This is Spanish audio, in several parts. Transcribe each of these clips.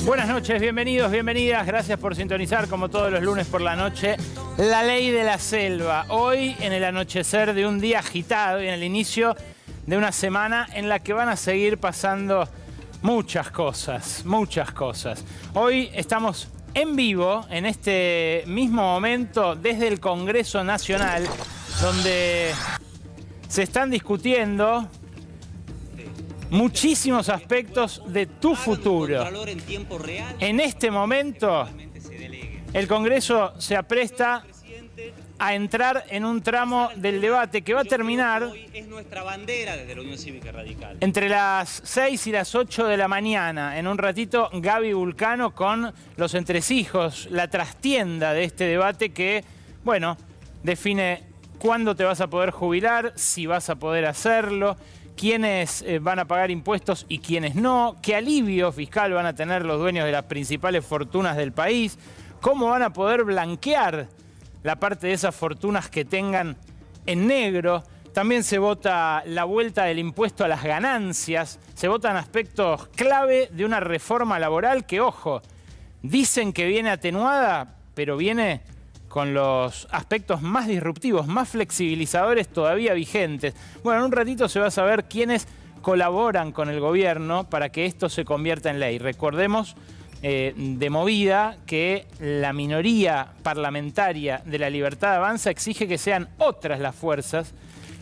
Buenas noches, bienvenidos, bienvenidas. Gracias por sintonizar, como todos los lunes por la noche, La Ley de la Selva. Hoy, en el anochecer de un día agitado y en el inicio de una semana en la que van a seguir pasando muchas cosas, muchas cosas. Hoy estamos en vivo, en este mismo momento, desde el Congreso Nacional, donde se están discutiendo muchísimos aspectos de tu futuro. En este momento, el Congreso se apresta a entrar en un tramo del debate que va a terminar entre las 6 y las 8 de la mañana. En un ratito, Gaby Vulcano con los entresijos, la trastienda de este debate que, bueno, define cuándo te vas a poder jubilar, si vas a poder hacerlo, quiénes van a pagar impuestos y quiénes no, qué alivio fiscal van a tener los dueños de las principales fortunas del país, cómo van a poder blanquear la parte de esas fortunas que tengan en negro. También se vota la vuelta del impuesto a las ganancias, se votan aspectos clave de una reforma laboral que, ojo, dicen que viene atenuada, pero viene con los aspectos más disruptivos, más flexibilizadores todavía vigentes. Bueno, en un ratito se va a saber quiénes colaboran con el gobierno para que esto se convierta en ley. Recordemos de movida que la minoría parlamentaria de La Libertad Avanza exige que sean otras las fuerzas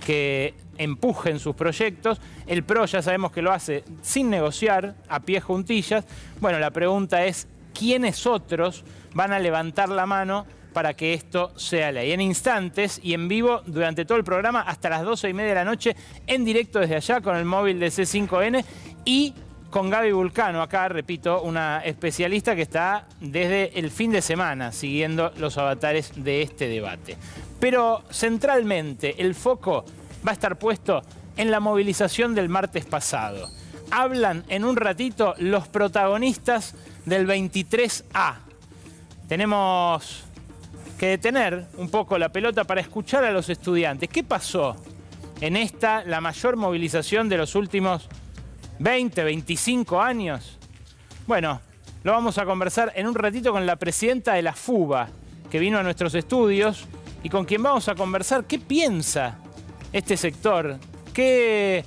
que empujen sus proyectos. El PRO ya sabemos que lo hace sin negociar, a pie juntillas. Bueno, la pregunta es, ¿quiénes otros van a levantar la mano para que esto sea ley? En instantes y en vivo durante todo el programa hasta las 12:30 de la noche, en directo desde allá con el móvil de C5N y con Gaby Vulcano, acá, repito, una especialista que está desde el fin de semana siguiendo los avatares de este debate. Pero centralmente el foco va a estar puesto en la movilización del martes pasado. Hablan en un ratito los protagonistas del 23A. Tenemos que detener un poco la pelota para escuchar a los estudiantes. ¿Qué pasó en esta, la mayor movilización de los últimos 20, 25 años? Bueno, lo vamos a conversar en un ratito con la presidenta de la FUBA, que vino a nuestros estudios y con quien vamos a conversar qué piensa este sector, qué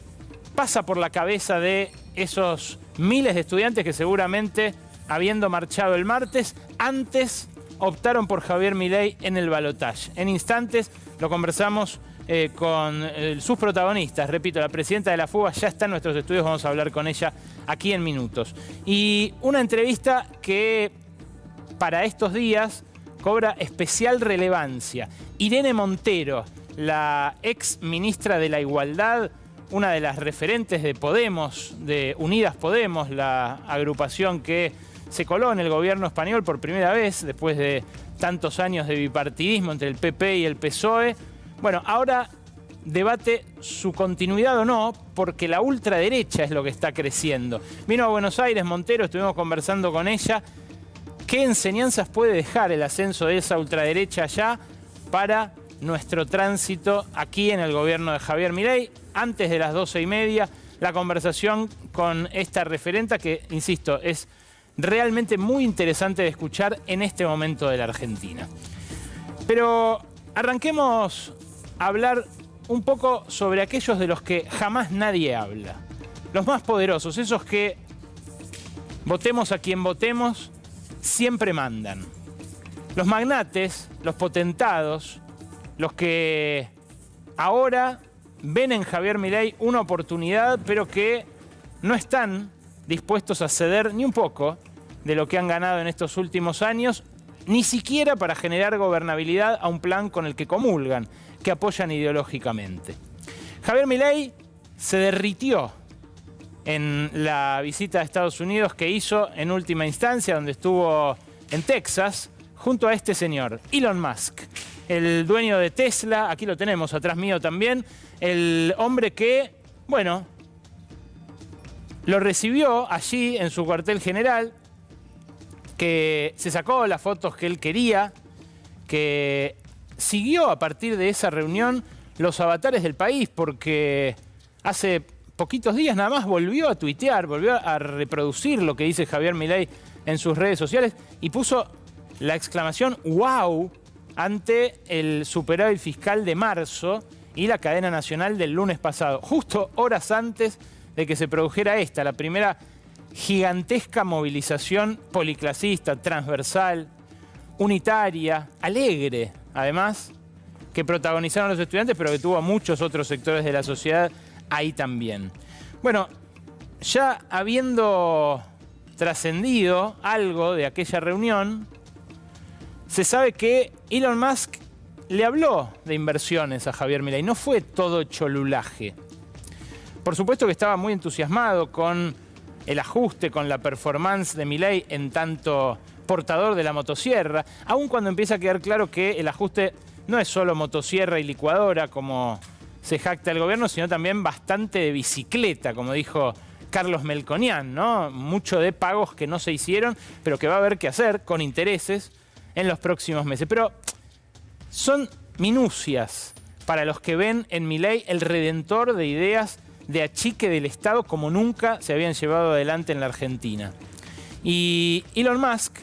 pasa por la cabeza de esos miles de estudiantes que seguramente, habiendo marchado el martes, antes optaron por Javier Milei en el balotaje. En instantes lo conversamos con sus protagonistas. Repito, la presidenta de la FUBA ya está en nuestros estudios, vamos a hablar con ella aquí en minutos. Y una entrevista que para estos días cobra especial relevancia. Irene Montero, la ex ministra de la Igualdad, una de las referentes de Podemos, de Unidas Podemos, la agrupación que se coló en el gobierno español por primera vez, después de tantos años de bipartidismo entre el PP y el PSOE. Bueno, ahora debate su continuidad o no, porque la ultraderecha es lo que está creciendo. Vino a Buenos Aires Montero, estuvimos conversando con ella. ¿Qué enseñanzas puede dejar el ascenso de esa ultraderecha allá para nuestro tránsito aquí en el gobierno de Javier Milei? Antes de las 12:30, la conversación con esta referenta que, insisto, es realmente muy interesante de escuchar en este momento de la Argentina. Pero arranquemos a hablar un poco sobre aquellos de los que jamás nadie habla. Los más poderosos, esos que, votemos a quien votemos, siempre mandan. Los magnates, los potentados, los que ahora ven en Javier Milei una oportunidad, pero que no están dispuestos a ceder ni un poco de lo que han ganado en estos últimos años, ni siquiera para generar gobernabilidad a un plan con el que comulgan, que apoyan ideológicamente. Javier Milei se derritió en la visita a Estados Unidos que hizo en última instancia, donde estuvo en Texas, junto a este señor, Elon Musk, el dueño de Tesla, aquí lo tenemos atrás mío también, el hombre que, bueno, lo recibió allí en su cuartel general, que se sacó las fotos que él quería, que siguió a partir de esa reunión los avatares del país, porque hace poquitos días nada más volvió a tuitear, volvió a reproducir lo que dice Javier Milei en sus redes sociales y puso la exclamación ¡wow! Ante el superávit fiscal de marzo y la cadena nacional del lunes pasado, justo horas antes de que se produjera la primera gigantesca movilización policlasista, transversal, unitaria, alegre, además, que protagonizaron los estudiantes, pero que tuvo a muchos otros sectores de la sociedad ahí también. Bueno, ya habiendo trascendido algo de aquella reunión, se sabe que Elon Musk le habló de inversiones a Javier Milei. No fue todo cholulaje. Por supuesto que estaba muy entusiasmado con el ajuste, con la performance de Milei en tanto portador de la motosierra, aun cuando empieza a quedar claro que el ajuste no es solo motosierra y licuadora, como se jacta el gobierno, sino también bastante de bicicleta, como dijo Carlos Melconian, ¿no? Mucho de pagos que no se hicieron, pero que va a haber que hacer con intereses en los próximos meses. Pero son minucias para los que ven en Milei el redentor de ideas de achique del Estado como nunca se habían llevado adelante en la Argentina. Y Elon Musk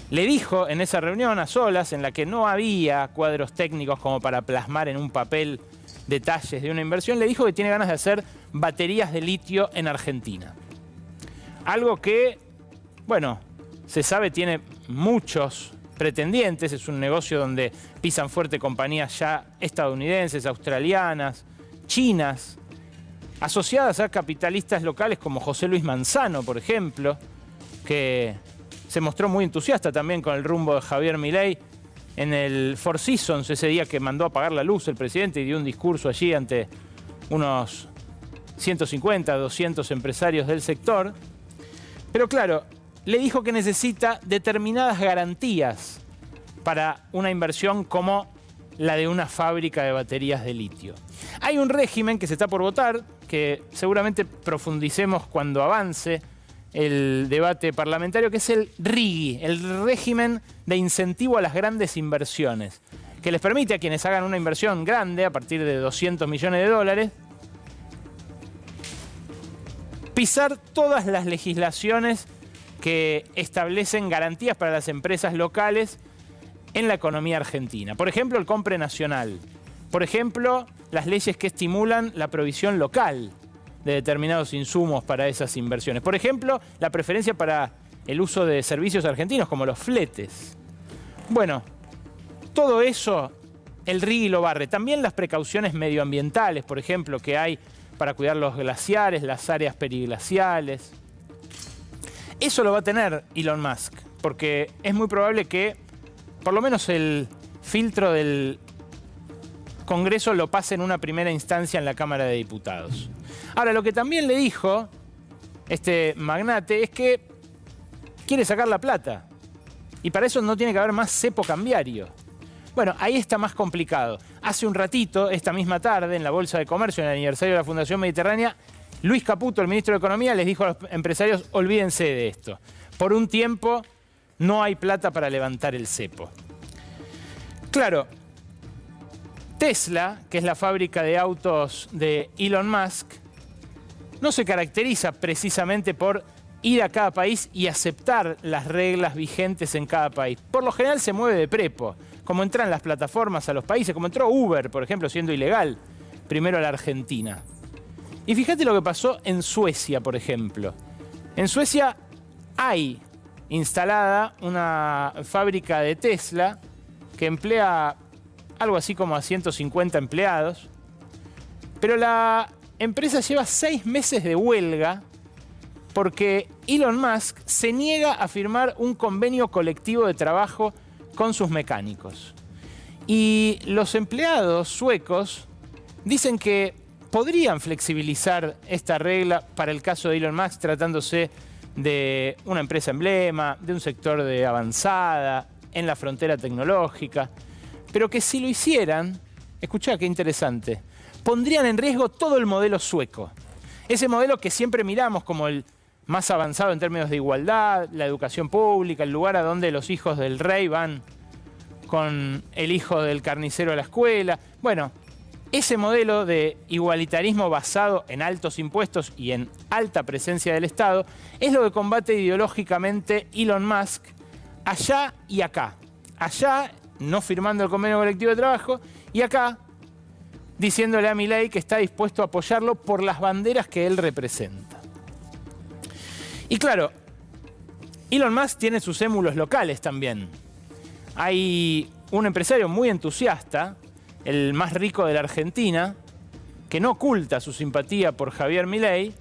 le dijo en esa reunión a solas, en la que no había cuadros técnicos como para plasmar en un papel detalles de una inversión, le dijo que tiene ganas de hacer baterías de litio en Argentina. Algo que, bueno, se sabe tiene muchos pretendientes, es un negocio donde pisan fuerte compañías ya estadounidenses, australianas, chinas, asociadas a capitalistas locales como José Luis Manzano, por ejemplo, que se mostró muy entusiasta también con el rumbo de Javier Milei en el Four Seasons, ese día que mandó a apagar la luz el presidente y dio un discurso allí ante unos 150, 200 empresarios del sector. Pero claro, le dijo que necesita determinadas garantías para una inversión como la de una fábrica de baterías de litio. Hay un régimen que se está por votar, que seguramente profundicemos cuando avance el debate parlamentario, que es el RIGI, el régimen de incentivo a las grandes inversiones, que les permite a quienes hagan una inversión grande, a partir de 200 millones de dólares, pisar todas las legislaciones que establecen garantías para las empresas locales en la economía argentina. Por ejemplo, el compre nacional. Por ejemplo, las leyes que estimulan la provisión local de determinados insumos para esas inversiones. Por ejemplo, la preferencia para el uso de servicios argentinos, como los fletes. Bueno, todo eso el RIGI lo barre. También las precauciones medioambientales, por ejemplo, que hay para cuidar los glaciares, las áreas periglaciales. Eso lo va a tener Elon Musk, porque es muy probable que por lo menos el filtro del Congreso lo pase en una primera instancia en la Cámara de Diputados. Ahora, lo que también le dijo este magnate es que quiere sacar la plata. Y para eso no tiene que haber más cepo cambiario. Bueno, ahí está más complicado. Hace un ratito, esta misma tarde, en la Bolsa de Comercio, en el aniversario de la Fundación Mediterránea, Luis Caputo, el ministro de Economía, les dijo a los empresarios, olvídense de esto. Por un tiempo no hay plata para levantar el cepo. Claro, Tesla, que es la fábrica de autos de Elon Musk, no se caracteriza precisamente por ir a cada país y aceptar las reglas vigentes en cada país. Por lo general se mueve de prepo, como entran las plataformas a los países, como entró Uber, por ejemplo, siendo ilegal, primero a la Argentina. Y fíjate lo que pasó en Suecia, por ejemplo. En Suecia hay instalada una fábrica de Tesla que emplea algo así como a 150 empleados, pero la empresa lleva 6 meses de huelga porque Elon Musk se niega a firmar un convenio colectivo de trabajo con sus mecánicos. Y los empleados suecos dicen que podrían flexibilizar esta regla para el caso de Elon Musk, tratándose de una empresa emblema, de un sector de avanzada, en la frontera tecnológica, pero que si lo hicieran, escuchá qué interesante, pondrían en riesgo todo el modelo sueco. Ese modelo que siempre miramos como el más avanzado en términos de igualdad, la educación pública, el lugar a donde los hijos del rey van con el hijo del carnicero a la escuela. Bueno, Ese modelo de igualitarismo basado en altos impuestos y en alta presencia del Estado es lo que combate ideológicamente Elon Musk allá y acá. Allá, no firmando el convenio colectivo de trabajo, y acá, diciéndole a Milei que está dispuesto a apoyarlo por las banderas que él representa. Y claro, Elon Musk tiene sus émulos locales también. Hay un empresario muy entusiasta, el más rico de la Argentina, que no oculta su simpatía por Javier Milei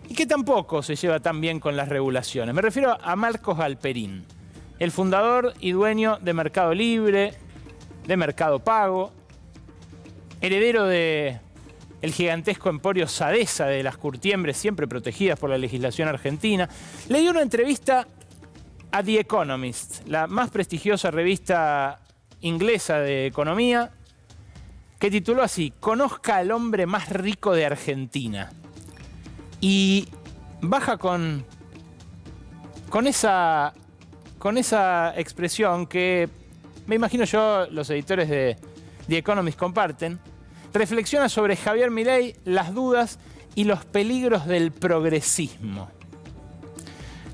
y que tampoco se lleva tan bien con las regulaciones. Me refiero a Marcos Galperín, el fundador y dueño de Mercado Libre, de Mercado Pago, heredero del gigantesco emporio Sadesa de las curtiembres, siempre protegidas por la legislación argentina. Le dio una entrevista a The Economist, la más prestigiosa revista inglesa de economía, que tituló así: Conozca al hombre más rico de Argentina. Y baja con esa expresión que me imagino yo los editores de The Economist comparten. Reflexiona sobre Javier Milei, las dudas y los peligros del progresismo.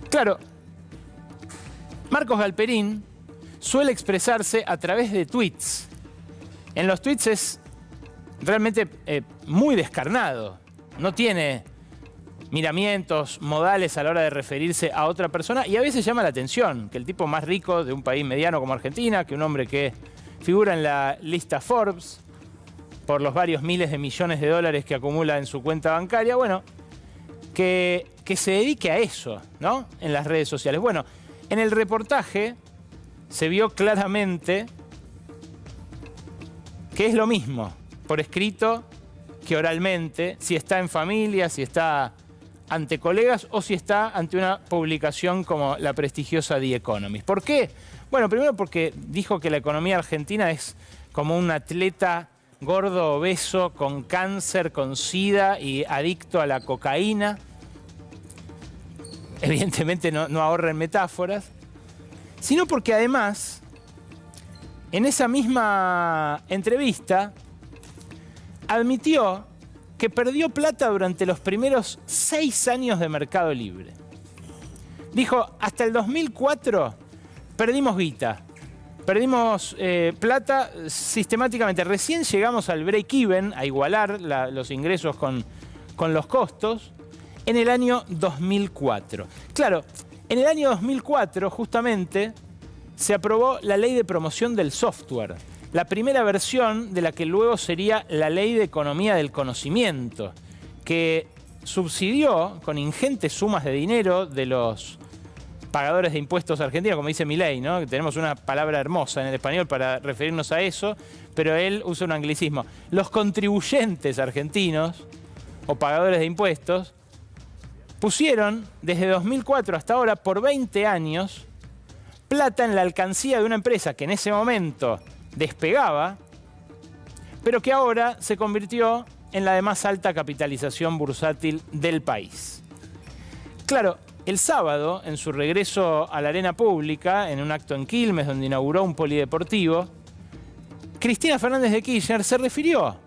Claro, Marcos Galperín suele expresarse a través de tweets. En los tweets es realmente muy descarnado. No tiene miramientos, modales a la hora de referirse a otra persona, y a veces llama la atención que el tipo más rico de un país mediano como Argentina, que un hombre que figura en la lista Forbes por los varios miles de millones de dólares que acumula en su cuenta bancaria, bueno, que se dedique a eso, ¿no? En las redes sociales. Bueno, en el reportaje se vio claramente que es lo mismo por escrito que oralmente, si está en familia, si está ante colegas o si está ante una publicación como la prestigiosa The Economist. ¿Por qué? Bueno, primero porque dijo que la economía argentina es como un atleta gordo, obeso, con cáncer, con SIDA y adicto a la cocaína. Evidentemente no ahorra en metáforas. Sino porque además, en esa misma entrevista, admitió que perdió plata durante los primeros 6 años de Mercado Libre. Dijo, hasta el 2004 perdimos guita, perdimos plata sistemáticamente. Recién llegamos al break-even, a igualar los ingresos con los costos, en el año 2004. Claro, en el año 2004 justamente se aprobó la Ley de Promoción del Software, la primera versión de la que luego sería la Ley de Economía del Conocimiento, que subsidió con ingentes sumas de dinero de los pagadores de impuestos argentinos, como dice Milei, ¿no? Que tenemos una palabra hermosa en el español para referirnos a eso, pero él usa un anglicismo. Los contribuyentes argentinos o pagadores de impuestos pusieron desde 2004 hasta ahora, por 20 años, plata en la alcancía de una empresa que en ese momento despegaba, pero que ahora se convirtió en la de más alta capitalización bursátil del país. Claro, el sábado, en su regreso a la arena pública, en un acto en Quilmes donde inauguró un polideportivo, Cristina Fernández de Kirchner se refirió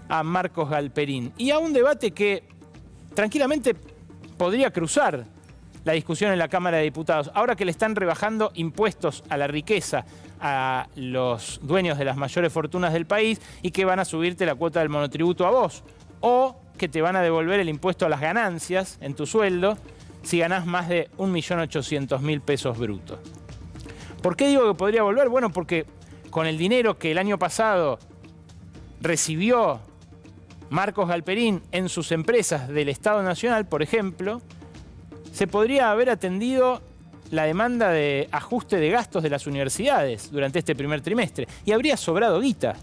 a Marcos Galperín y a un debate que tranquilamente podría cruzar la discusión en la Cámara de Diputados. Ahora que le están rebajando impuestos a la riqueza a los dueños de las mayores fortunas del país y que van a subirte la cuota del monotributo a vos, o que te van a devolver el impuesto a las ganancias en tu sueldo si ganás más de 1.800.000 pesos brutos. ¿Por qué digo que podría volver? Bueno, porque con el dinero que el año pasado recibió Marcos Galperín en sus empresas del Estado Nacional, por ejemplo, se podría haber atendido la demanda de ajuste de gastos de las universidades durante este primer trimestre y habría sobrado guita.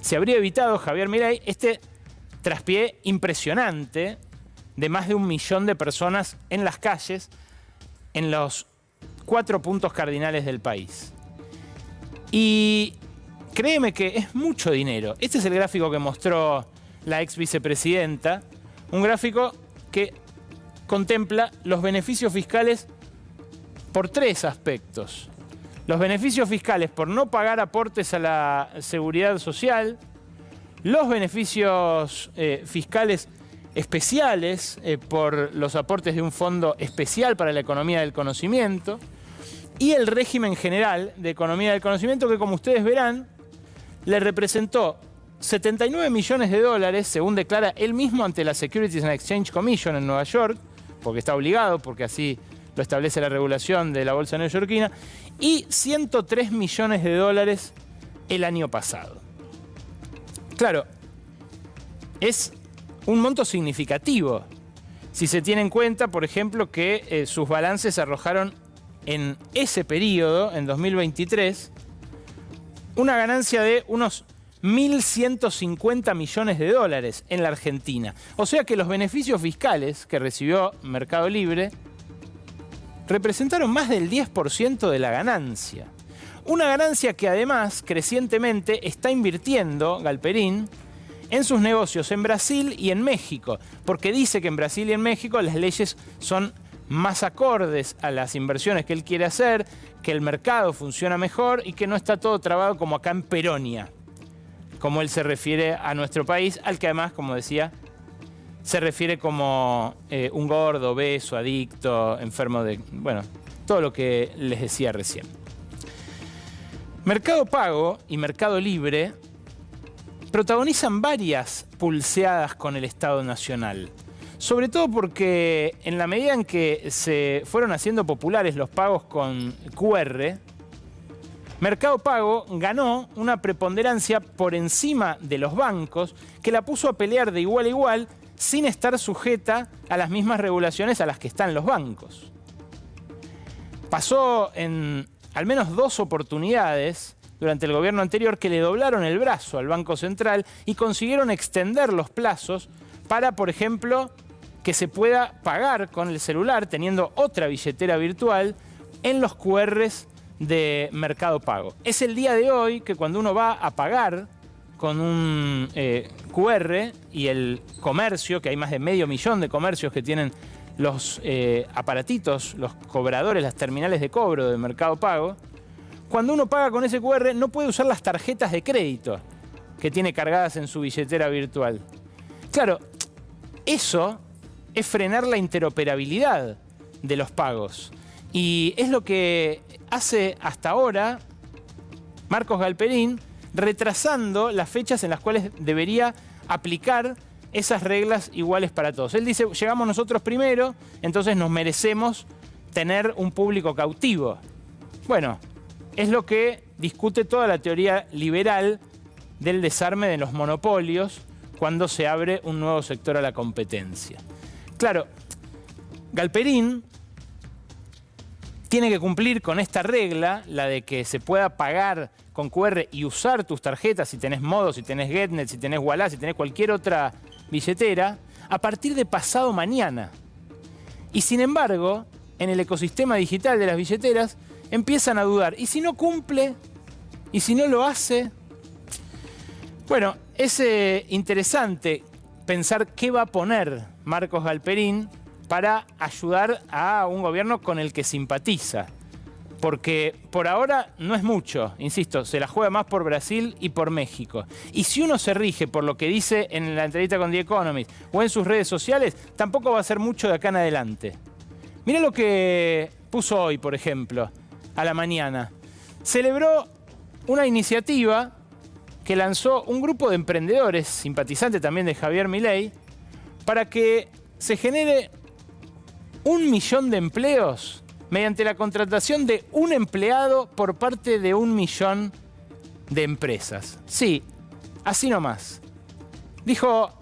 Se habría evitado, Javier Milei, este traspié impresionante de más de 1 millón de personas en las calles en los 4 puntos cardinales del país. Y créeme que es mucho dinero. Este es el gráfico que mostró la ex vicepresidenta, un gráfico que contempla los beneficios fiscales por 3 aspectos. Los beneficios fiscales por no pagar aportes a la seguridad social, los beneficios fiscales especiales por los aportes de un fondo especial para la economía del conocimiento y el régimen general de economía del conocimiento que, como ustedes verán, le representó 79 millones de dólares, según declara él mismo ante la Securities and Exchange Commission en Nueva York, porque está obligado, porque así lo establece la regulación de la bolsa neoyorquina, y 103 millones de dólares el año pasado. Claro, es un monto significativo, si se tiene en cuenta, por ejemplo, que sus balances arrojaron en ese periodo, en 2023, una ganancia de unos 1.150 millones de dólares en la Argentina. O sea que los beneficios fiscales que recibió Mercado Libre representaron más del 10% de la ganancia. Una ganancia que además, crecientemente, está invirtiendo Galperín en sus negocios en Brasil y en México, porque dice que en Brasil y en México las leyes son más acordes a las inversiones que él quiere hacer, que el mercado funciona mejor y que no está todo trabado como acá en Peronia, como él se refiere a nuestro país, al que además, como decía, se refiere como un gordo, obeso, adicto, enfermo de... bueno, todo lo que les decía recién. Mercado Pago y Mercado Libre protagonizan varias pulseadas con el Estado Nacional. Sobre todo porque en la medida en que se fueron haciendo populares los pagos con QR, Mercado Pago ganó una preponderancia por encima de los bancos que la puso a pelear de igual a igual sin estar sujeta a las mismas regulaciones a las que están los bancos. Pasó en al menos 2 oportunidades durante el gobierno anterior que le doblaron el brazo al Banco Central y consiguieron extender los plazos para, por ejemplo, que se pueda pagar con el celular teniendo otra billetera virtual en los QRs de Mercado Pago. Es el día de hoy que cuando uno va a pagar con un QR y el comercio, que hay más de 500.000 de comercios que tienen los aparatitos, los cobradores, las terminales de cobro de Mercado Pago, cuando uno paga con ese QR no puede usar las tarjetas de crédito que tiene cargadas en su billetera virtual. Claro, eso es frenar la interoperabilidad de los pagos. Y es lo que hace hasta ahora Marcos Galperín, retrasando las fechas en las cuales debería aplicar esas reglas iguales para todos. Él dice, llegamos nosotros primero, entonces nos merecemos tener un público cautivo. Bueno, es lo que discute toda la teoría liberal del desarme de los monopolios cuando se abre un nuevo sector a la competencia. Claro, Galperín tiene que cumplir con esta regla, la de que se pueda pagar con QR y usar tus tarjetas si tenés Modo, si tenés Getnet, si tenés Ualá, si tenés cualquier otra billetera, a partir de pasado mañana. Y sin embargo, en el ecosistema digital de las billeteras, empiezan a dudar. ¿Y si no cumple? ¿Y si no lo hace? Bueno, es interesante pensar qué va a poner Marcos Galperín para ayudar a un gobierno con el que simpatiza. Porque por ahora no es mucho, insisto, se la juega más por Brasil y por México. Y si uno se rige por lo que dice en la entrevista con The Economist o en sus redes sociales, tampoco va a ser mucho de acá en adelante. Mirá lo que puso hoy, por ejemplo, a la mañana. Celebró una iniciativa que lanzó un grupo de emprendedores, simpatizantes también de Javier Milei, para que se genere 1 millón de empleos mediante la contratación de un empleado por parte de 1 millón de empresas. Sí, así nomás. Dijo,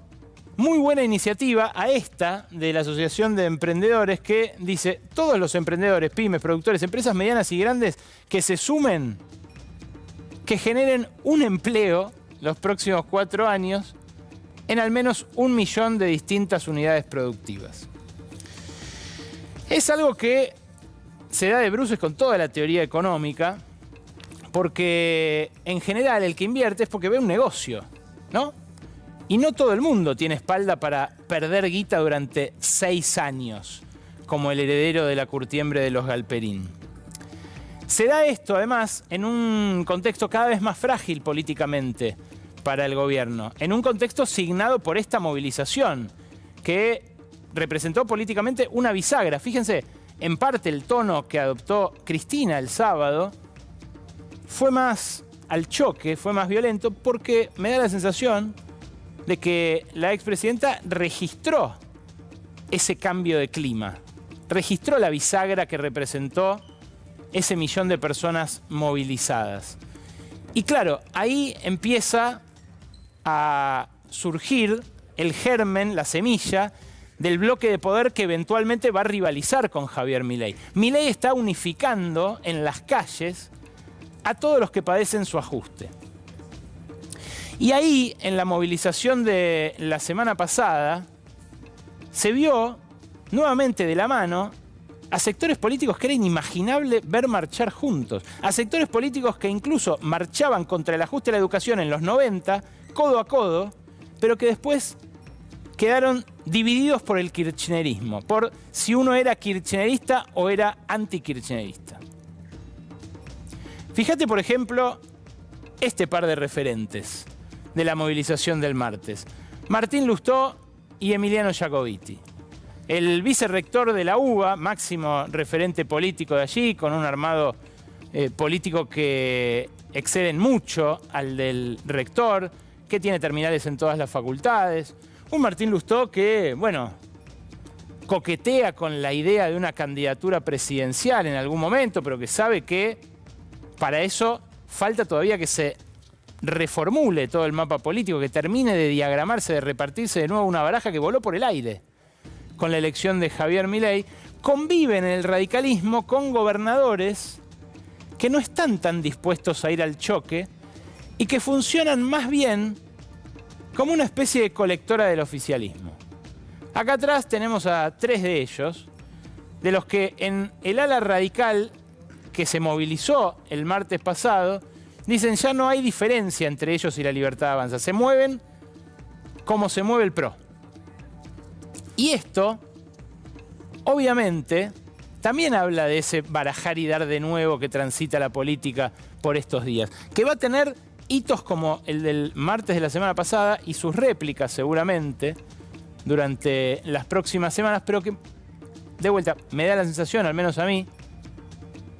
muy buena iniciativa a esta de la Asociación de Emprendedores que dice, todos los emprendedores, pymes, productores, empresas medianas y grandes que se sumen, que generen un empleo los próximos 4 años en al menos 1 millón de distintas unidades productivas. Es algo que se da de bruces con toda la teoría económica, porque en general el que invierte es porque ve un negocio, ¿no? Y no todo el mundo tiene espalda para perder guita durante 6 años, como el heredero de la curtiembre de los Galperín. Se da esto, además, en un contexto cada vez más frágil políticamente, para el gobierno, en un contexto signado por esta movilización que representó políticamente una bisagra. Fíjense, en parte el tono que adoptó Cristina el sábado fue más al choque, fue más violento, porque me da la sensación de que la expresidenta registró ese cambio de clima, registró la bisagra que representó ese millón de personas movilizadas. Y claro, ahí empieza a surgir el germen, la semilla, del bloque de poder que eventualmente va a rivalizar con Javier Milei. Milei está unificando en las calles a todos los que padecen su ajuste. Y ahí, en la movilización de la semana pasada, se vio nuevamente de la mano a sectores políticos que era inimaginable ver marchar juntos, a sectores políticos que incluso marchaban contra el ajuste a la educación en los 90, codo a codo, pero que después quedaron divididos por el kirchnerismo, por si uno era kirchnerista o era antikirchnerista. Fíjate, por ejemplo, este par de referentes de la movilización del martes. Martín Lustó y Emiliano Jacobiti. El vicerrector de la UBA, máximo referente político de allí, con un armado político que excede mucho al del rector, que tiene terminales en todas las facultades. Un Martín Lustó que, bueno, coquetea con la idea de una candidatura presidencial en algún momento, pero que sabe que para eso falta todavía que se reformule todo el mapa político, que termine de diagramarse, de repartirse de nuevo una baraja que voló por el aire con la elección de Javier Milei. Conviven en el radicalismo con gobernadores que no están tan dispuestos a ir al choque y que funcionan más bien como una especie de colectora del oficialismo. Acá atrás tenemos a 3 de ellos, de los que en el ala radical que se movilizó el martes pasado, dicen ya no hay diferencia entre ellos y la Libertad Avanza. Se mueven como se mueve el PRO. Y esto, obviamente, también habla de ese barajar y dar de nuevo que transita la política por estos días, que va a tener hitos como el del martes de la semana pasada y sus réplicas seguramente durante las próximas semanas, pero que, de vuelta, me da la sensación, al menos a mí,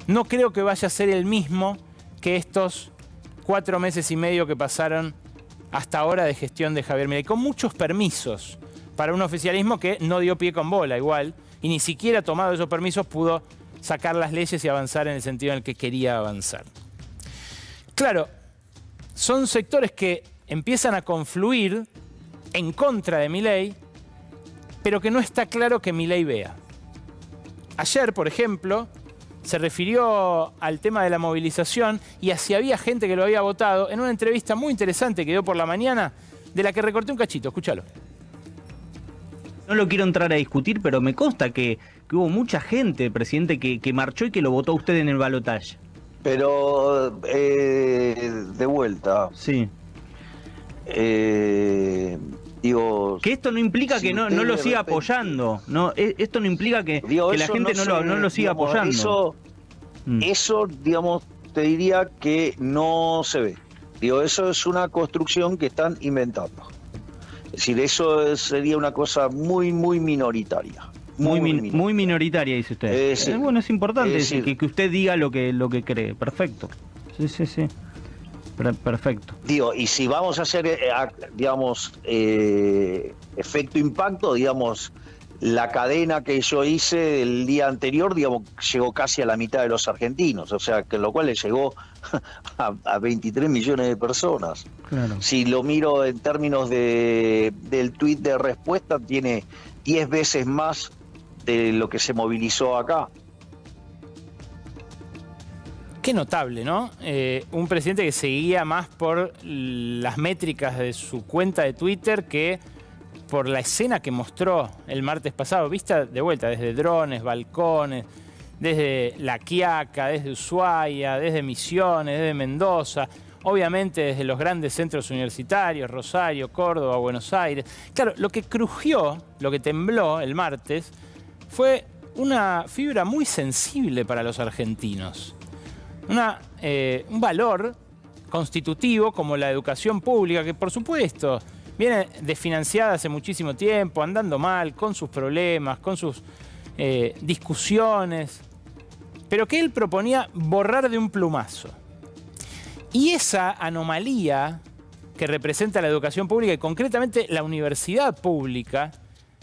no creo que vaya a ser el mismo que estos 4 meses y medio que pasaron hasta ahora de gestión de Javier Milei, con muchos permisos para un oficialismo que no dio pie con bola igual, y ni siquiera tomado esos permisos pudo sacar las leyes y avanzar en el sentido en el que quería avanzar. Claro, son sectores que empiezan a confluir en contra de Milei, pero que no está claro que Milei vea. Ayer, por ejemplo, se refirió al tema de la movilización y a si había gente que lo había votado en una entrevista muy interesante que dio por la mañana, de la que recorté un cachito. Escúchalo. No lo quiero entrar a discutir, pero me consta que hubo mucha gente, presidente, que marchó y que lo votó a usted en el balotaje. Pero, de vuelta. Sí. Digo... Que esto no implica que no lo siga apoyando. No, esto no implica que la gente no lo siga apoyando. Eso, digamos, te diría que no se ve. Digo, eso es una construcción que están inventando. Es decir, eso sería una cosa muy, muy minoritaria. Muy minoritaria, dice usted. Bueno, es importante que usted diga lo que cree. Perfecto. Sí. Perfecto. Digo, y si vamos a hacer, digamos, efecto impacto, digamos, la cadena que yo hice el día anterior, digamos, llegó casi a la mitad de los argentinos, o sea, que lo cual le llegó a 23 millones de personas. Claro. Si lo miro en términos del tuit de respuesta, tiene 10 veces más de lo que se movilizó acá. Qué notable, ¿no? Un presidente que se guía más por las métricas de su cuenta de Twitter que por la escena que mostró el martes pasado, vista de vuelta desde drones, balcones, desde La Quiaca, desde Ushuaia, desde Misiones, desde Mendoza, obviamente desde los grandes centros universitarios, Rosario, Córdoba, Buenos Aires. Claro, lo que crujió, lo que tembló el martes, fue una fibra muy sensible para los argentinos. Un valor constitutivo como la educación pública, que por supuesto viene desfinanciada hace muchísimo tiempo, andando mal, con sus problemas, con sus discusiones, pero que él proponía borrar de un plumazo. Y esa anomalía que representa la educación pública y concretamente la universidad pública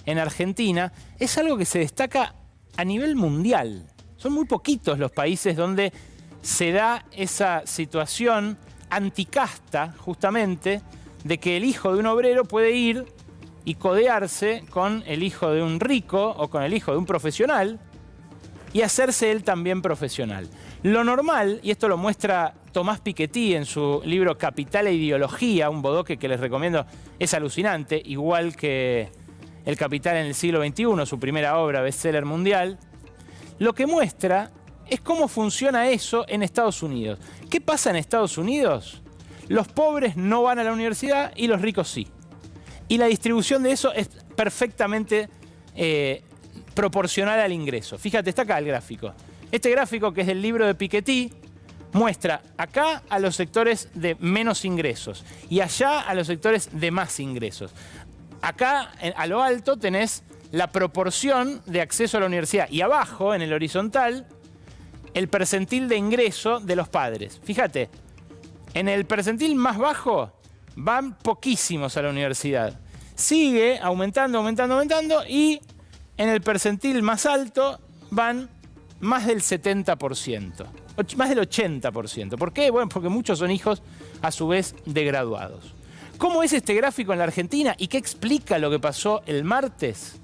en Argentina es algo que se destaca a nivel mundial. Son muy poquitos los países donde se da esa situación anticasta, justamente, de que el hijo de un obrero puede ir y codearse con el hijo de un rico o con el hijo de un profesional y hacerse él también profesional. Lo normal, y esto lo muestra Tomás Piketty en su libro Capital e Ideología, un bodoque que les recomiendo, es alucinante, igual que El Capital en el siglo XXI, su primera obra, bestseller mundial, lo que muestra es cómo funciona eso en Estados Unidos. ¿Qué pasa en Estados Unidos? Los pobres no van a la universidad y los ricos sí. Y la distribución de eso es perfectamente proporcional al ingreso. Fíjate, está acá el gráfico. Este gráfico, que es del libro de Piketty, muestra acá a los sectores de menos ingresos y allá a los sectores de más ingresos. Acá, a lo alto, tenés la proporción de acceso a la universidad y abajo, en el horizontal, el percentil de ingreso de los padres. Fíjate, en el percentil más bajo van poquísimos a la universidad. Sigue aumentando, aumentando, aumentando y en el percentil más alto van más del 70%, más del 80%. ¿Por qué? Bueno, porque muchos son hijos, a su vez, de graduados. ¿Cómo es este gráfico en la Argentina y qué explica lo que pasó el martes?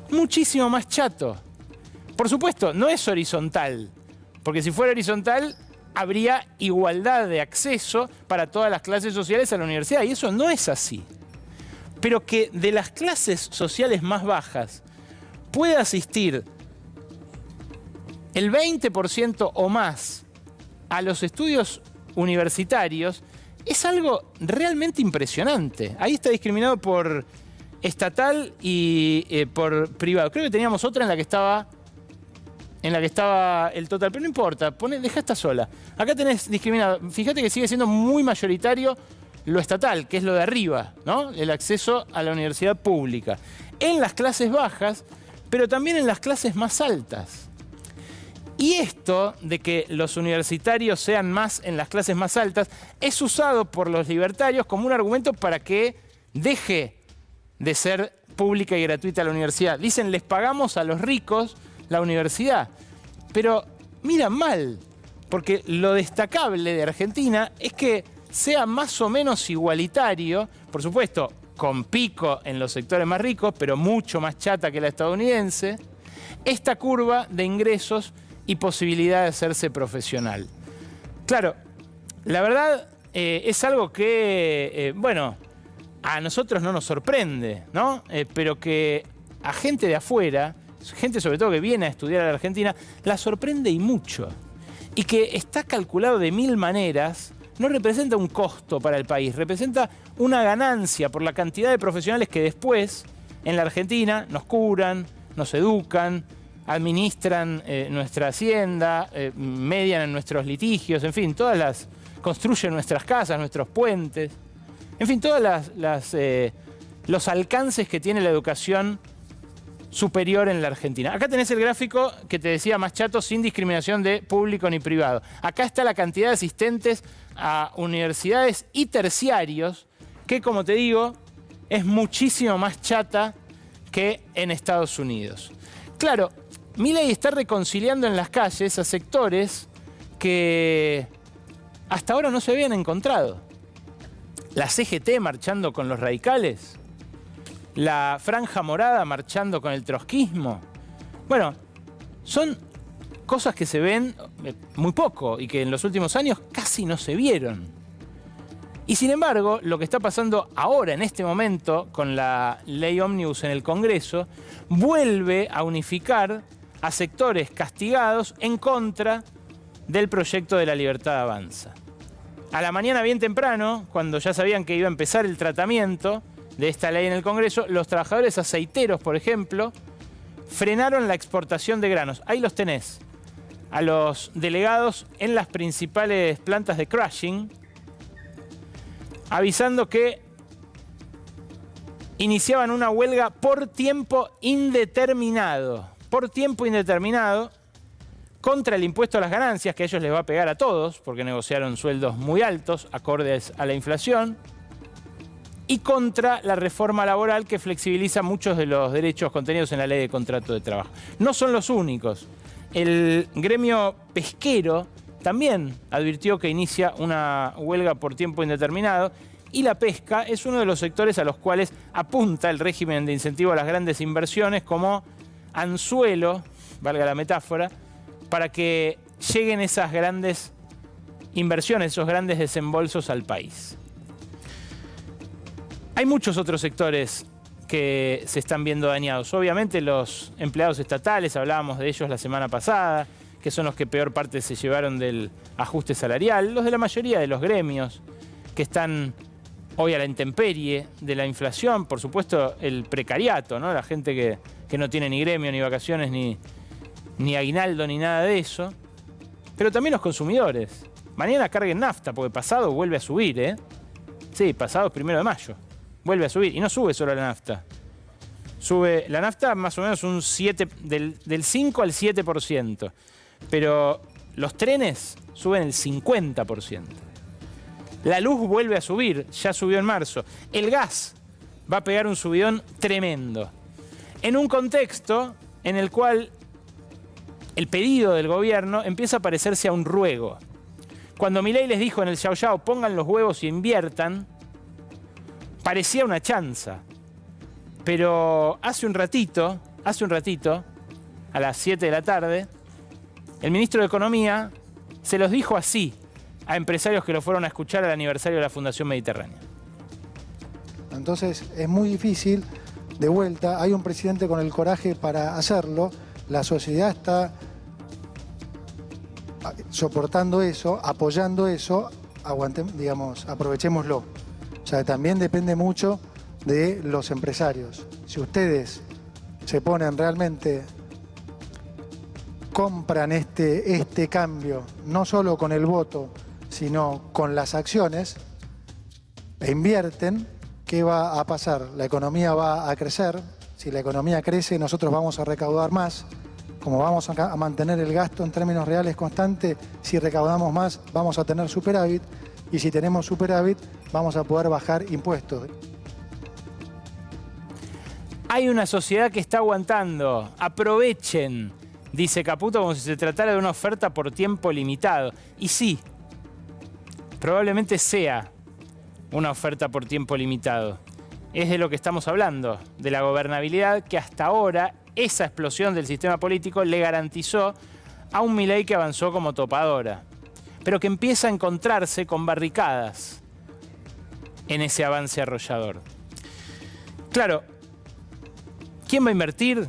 Muchísimo más chato. Por supuesto, no es horizontal, porque si fuera horizontal habría igualdad de acceso para todas las clases sociales a la universidad, y eso no es así. Pero que de las clases sociales más bajas pueda asistir el 20% o más a los estudios universitarios es algo realmente impresionante. Ahí está discriminado por estatal y por privado. Creo que teníamos otra en la que estaba el total, pero no importa, deja esta sola. Acá tenés discriminado. Fíjate que sigue siendo muy mayoritario lo estatal, que es lo de arriba, ¿no? El acceso a la universidad pública. En las clases bajas, pero también en las clases más altas. Y esto de que los universitarios sean más en las clases más altas es usado por los libertarios como un argumento para que deje de ser pública y gratuita la universidad. Dicen, les pagamos a los ricos la universidad. Pero miran mal, porque lo destacable de Argentina es que sea más o menos igualitario, por supuesto, con pico en los sectores más ricos, pero mucho más chata que la estadounidense, esta curva de ingresos y posibilidad de hacerse profesional. Claro, la verdad es algo que, bueno, a nosotros no nos sorprende, ¿no? Pero que a gente de afuera, gente sobre todo que viene a estudiar a la Argentina, la sorprende y mucho. Y que está calculado de 1000 maneras, no representa un costo para el país, representa una ganancia por la cantidad de profesionales que después, en la Argentina, nos curan, nos educan, administran nuestra hacienda, median en nuestros litigios, en fin, construyen nuestras casas, nuestros puentes, en fin, todos los alcances que tiene la educación superior en la Argentina. Acá tenés el gráfico que te decía más chato, sin discriminación de público ni privado. Acá está la cantidad de asistentes a universidades y terciarios, que, como te digo, es muchísimo más chata que en Estados Unidos. Claro, Milei está reconciliando en las calles a sectores que hasta ahora no se habían encontrado. La CGT marchando con los radicales, la Franja Morada marchando con el trotskismo. Bueno, son cosas que se ven muy poco y que en los últimos años casi no se vieron. Y sin embargo, lo que está pasando ahora, en este momento, con la ley ómnibus en el Congreso, vuelve a unificar a sectores castigados en contra del proyecto de La Libertad Avanza. A la mañana bien temprano, cuando ya sabían que iba a empezar el tratamiento de esta ley en el Congreso, los trabajadores aceiteros, por ejemplo, frenaron la exportación de granos. Ahí los tenés, a los delegados en las principales plantas de crushing, avisando que iniciaban una huelga por tiempo indeterminado. Por tiempo indeterminado, contra el impuesto a las ganancias, que a ellos les va a pegar a todos, porque negociaron sueldos muy altos, acordes a la inflación, y contra la reforma laboral que flexibiliza muchos de los derechos contenidos en la ley de contrato de trabajo. No son los únicos. El gremio pesquero también advirtió que inicia una huelga por tiempo indeterminado, y la pesca es uno de los sectores a los cuales apunta el régimen de incentivo a las grandes inversiones como anzuelo, valga la metáfora, para que lleguen esas grandes inversiones, esos grandes desembolsos al país. Hay muchos otros sectores que se están viendo dañados. Obviamente los empleados estatales, hablábamos de ellos la semana pasada, que son los que peor parte se llevaron del ajuste salarial, los de la mayoría de los gremios, que están hoy a la intemperie de la inflación, por supuesto el precariato, ¿no? La gente que no tiene ni gremio, ni vacaciones, ni aguinaldo, ni nada de eso. Pero también los consumidores. Mañana carguen nafta, porque pasado vuelve a subir, ¿eh? Sí, pasado es 1 de mayo. Vuelve a subir. Y no sube solo la nafta. Sube la nafta más o menos un 7, del 5 al 7%. Pero los trenes suben el 50%. La luz vuelve a subir, ya subió en marzo. El gas va a pegar un subidón tremendo. En un contexto en el cual el pedido del gobierno empieza a parecerse a un ruego. Cuando Milei les dijo en el Yao Yao, pongan los huevos y inviertan, parecía una chanza. Pero hace un ratito, a las 7 de la tarde, el ministro de Economía se los dijo así a empresarios que lo fueron a escuchar al aniversario de la Fundación Mediterránea. Entonces es muy difícil, de vuelta, hay un presidente con el coraje para hacerlo, la sociedad está soportando eso, apoyando eso, aprovechémoslo. O sea, también depende mucho de los empresarios. Si ustedes se ponen realmente, compran este cambio, no solo con el voto, sino con las acciones, e invierten, ¿qué va a pasar? La economía va a crecer. Si la economía crece, nosotros vamos a recaudar más. Como vamos a mantener el gasto en términos reales constante, si recaudamos más, vamos a tener superávit. Y si tenemos superávit, vamos a poder bajar impuestos. Hay una sociedad que está aguantando. Aprovechen, dice Caputo, como si se tratara de una oferta por tiempo limitado. Y sí, probablemente sea una oferta por tiempo limitado. Es de lo que estamos hablando, de la gobernabilidad que hasta ahora esa explosión del sistema político le garantizó a un Milei que avanzó como topadora, pero que empieza a encontrarse con barricadas en ese avance arrollador. Claro, ¿quién va a invertir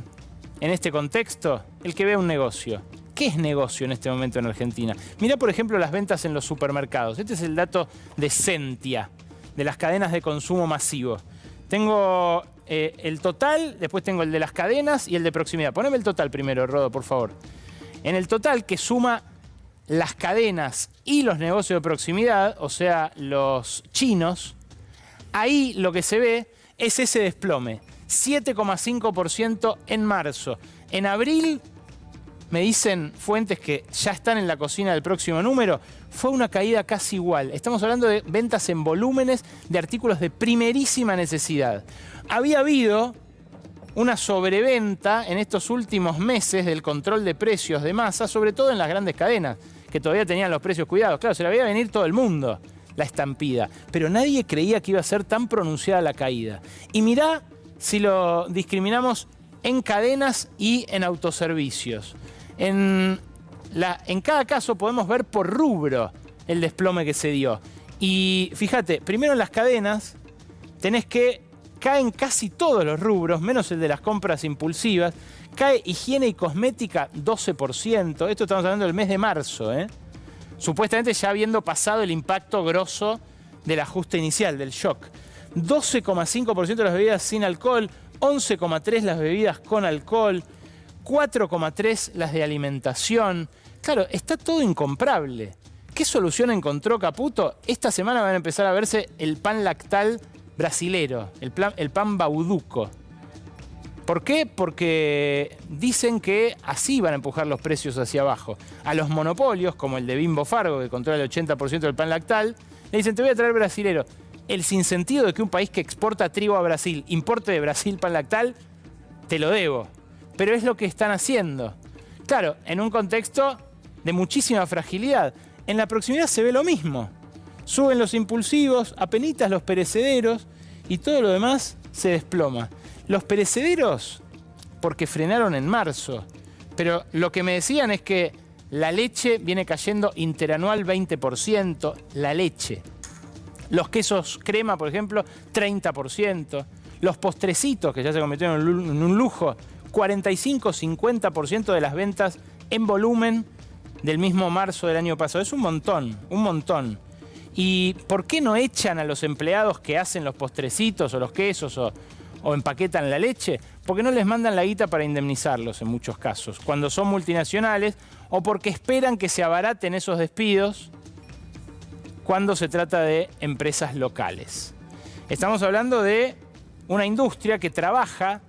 en este contexto? El que vea un negocio. ¿Qué es negocio en este momento en Argentina? Mirá, por ejemplo, las ventas en los supermercados. Este es el dato de Sentia, de las cadenas de consumo masivo. Tengo el total, después tengo el de las cadenas y el de proximidad. Poneme el total primero, Rodo, por favor. En el total, que suma las cadenas y los negocios de proximidad, o sea, los chinos, ahí lo que se ve es ese desplome. 7,5% en marzo. En abril, me dicen fuentes que ya están en la cocina del próximo número, fue una caída casi igual. Estamos hablando de ventas en volúmenes de artículos de primerísima necesidad. Había habido una sobreventa en estos últimos meses del control de precios de masa, sobre todo en las grandes cadenas, que todavía tenían los precios cuidados. Claro, se la veía venir todo el mundo, la estampida. Pero nadie creía que iba a ser tan pronunciada la caída. Y mirá si lo discriminamos en cadenas y en autoservicios. En cada caso podemos ver por rubro el desplome que se dio. Y fíjate, primero en las cadenas tenés que caen casi todos los rubros, menos el de las compras impulsivas. Cae higiene y cosmética 12%. Esto estamos hablando del mes de marzo, ¿eh? Supuestamente ya habiendo pasado el impacto grosso del ajuste inicial, del shock. 12,5% de las bebidas sin alcohol, 11,3% las bebidas con alcohol, 4,3% las de alimentación. Claro, está todo incomprable. ¿Qué solución encontró Caputo? Esta semana van a empezar a verse el pan lactal brasilero, el pan bauduco. ¿Por qué? Porque dicen que así van a empujar los precios hacia abajo. A los monopolios, como el de Bimbo Fargo, que controla el 80% del pan lactal, le dicen, te voy a traer brasilero. El sinsentido de que un país que exporta trigo a Brasil importe de Brasil pan lactal, te lo debo. Pero es lo que están haciendo. Claro, en un contexto de muchísima fragilidad. En la proximidad se ve lo mismo. Suben los impulsivos, apenitas los perecederos y todo lo demás se desploma. Los perecederos, porque frenaron en marzo. Pero lo que me decían es que la leche viene cayendo interanual 20%, la leche. Los quesos crema, por ejemplo, 30%. Los postrecitos, que ya se convirtieron en un lujo, 45-50% de las ventas en volumen del mismo marzo del año pasado. Es un montón, un montón. ¿Y por qué no echan a los empleados que hacen los postrecitos o los quesos o empaquetan la leche? Porque no les mandan la guita para indemnizarlos en muchos casos, cuando son multinacionales, o porque esperan que se abaraten esos despidos cuando se trata de empresas locales. Estamos hablando de una industria que trabaja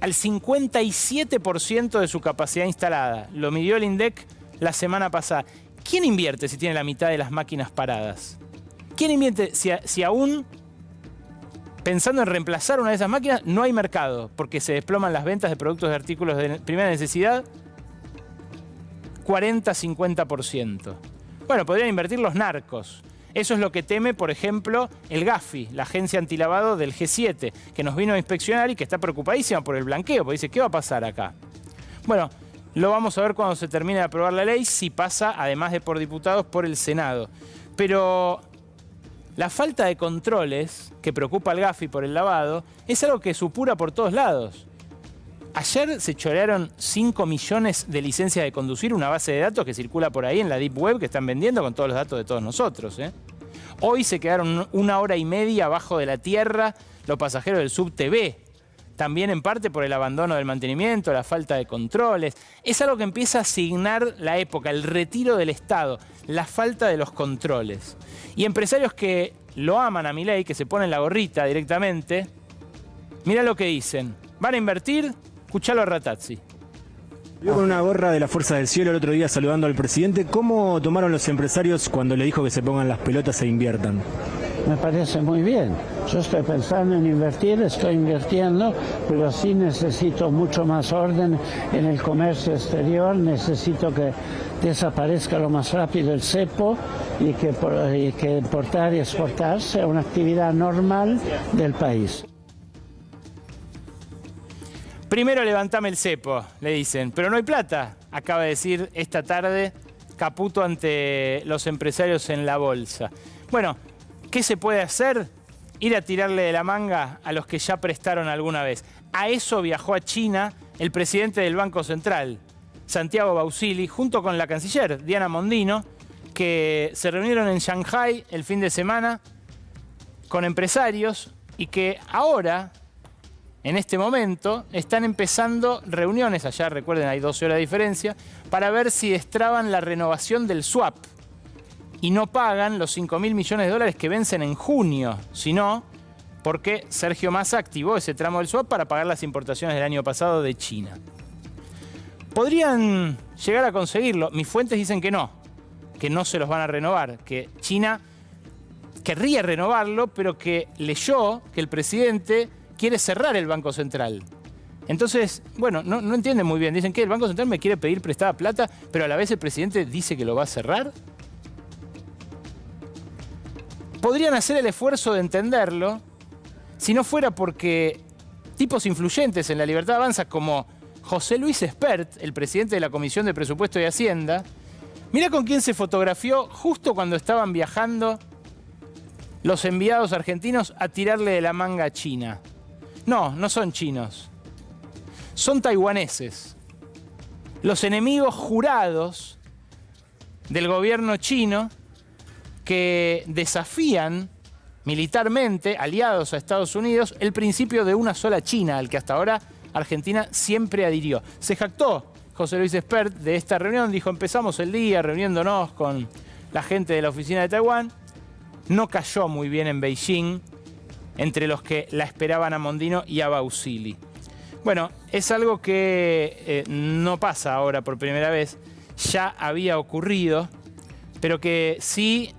al 57% de su capacidad instalada. Lo midió el INDEC la semana pasada. ¿Quién invierte si tiene la mitad de las máquinas paradas? ¿Quién invierte si aún pensando en reemplazar una de esas máquinas no hay mercado? Porque se desploman las ventas de productos de artículos de primera necesidad 40-50%. Bueno, podrían invertir los narcos. Eso es lo que teme, por ejemplo, el Gafi, la agencia antilavado del G7, que nos vino a inspeccionar y que está preocupadísima por el blanqueo, porque dice, ¿qué va a pasar acá? Bueno, lo vamos a ver cuando se termine de aprobar la ley, si pasa, además de por diputados, por el Senado. Pero la falta de controles que preocupa al Gafi por el lavado es algo que supura por todos lados. Ayer se chorearon 5 millones de licencias de conducir, una base de datos que circula por ahí en la Deep Web que están vendiendo con todos los datos de todos nosotros. Hoy se quedaron 1 hora y media abajo de la tierra los pasajeros del SubTV. También en parte por el abandono del mantenimiento, la falta de controles. Es algo que empieza a asignar la época, el retiro del Estado, la falta de los controles. Y empresarios que lo aman a Milei, que se ponen la gorrita directamente, mirá lo que dicen. ¿Van a invertir? Escuchalo a Ratazzi. Yo con una gorra de la Fuerza del Cielo el otro día saludando al presidente. ¿Cómo tomaron los empresarios cuando le dijo que se pongan las pelotas e inviertan? Me parece muy bien. Yo estoy pensando en invertir, estoy invirtiendo, pero sí necesito mucho más orden en el comercio exterior, necesito que desaparezca lo más rápido el cepo y que importar y exportar sea una actividad normal del país. Primero levantame el cepo, le dicen, pero no hay plata, acaba de decir esta tarde Caputo ante los empresarios en la bolsa. Bueno, ¿qué se puede hacer? Ir a tirarle de la manga a los que ya prestaron alguna vez. A eso viajó a China el presidente del Banco Central, Santiago Bausili, junto con la canciller Diana Mondino, que se reunieron en Shanghái el fin de semana con empresarios y que ahora, en este momento, están empezando reuniones, allá recuerden hay 12 horas de diferencia, para ver si destraban la renovación del swap y no pagan los 5.000 millones de dólares que vencen en junio, sino porque Sergio Massa activó ese tramo del swap para pagar las importaciones del año pasado de China. Podrían llegar a conseguirlo. Mis fuentes dicen que no se los van a renovar, que China querría renovarlo, pero que leyó que el presidente quiere cerrar el Banco Central. Entonces, bueno, no entienden muy bien. Dicen que el Banco Central me quiere pedir prestada plata, pero a la vez el presidente dice que lo va a cerrar. Podrían hacer el esfuerzo de entenderlo si no fuera porque tipos influyentes en La Libertad Avanza como José Luis Espert, el presidente de la Comisión de Presupuesto y Hacienda, mira con quién se fotografió justo cuando estaban viajando los enviados argentinos a tirarle de la manga a China. No son chinos. Son taiwaneses. Los enemigos jurados del gobierno chino que desafían militarmente, aliados a Estados Unidos, el principio de una sola China, al que hasta ahora Argentina siempre adhirió. Se jactó José Luis Espert de esta reunión. Dijo, empezamos el día reuniéndonos con la gente de la oficina de Taiwán. No cayó muy bien en Beijing, entre los que la esperaban a Mondino y a Bausili. Bueno, es algo que no pasa ahora por primera vez, ya había ocurrido, pero que sí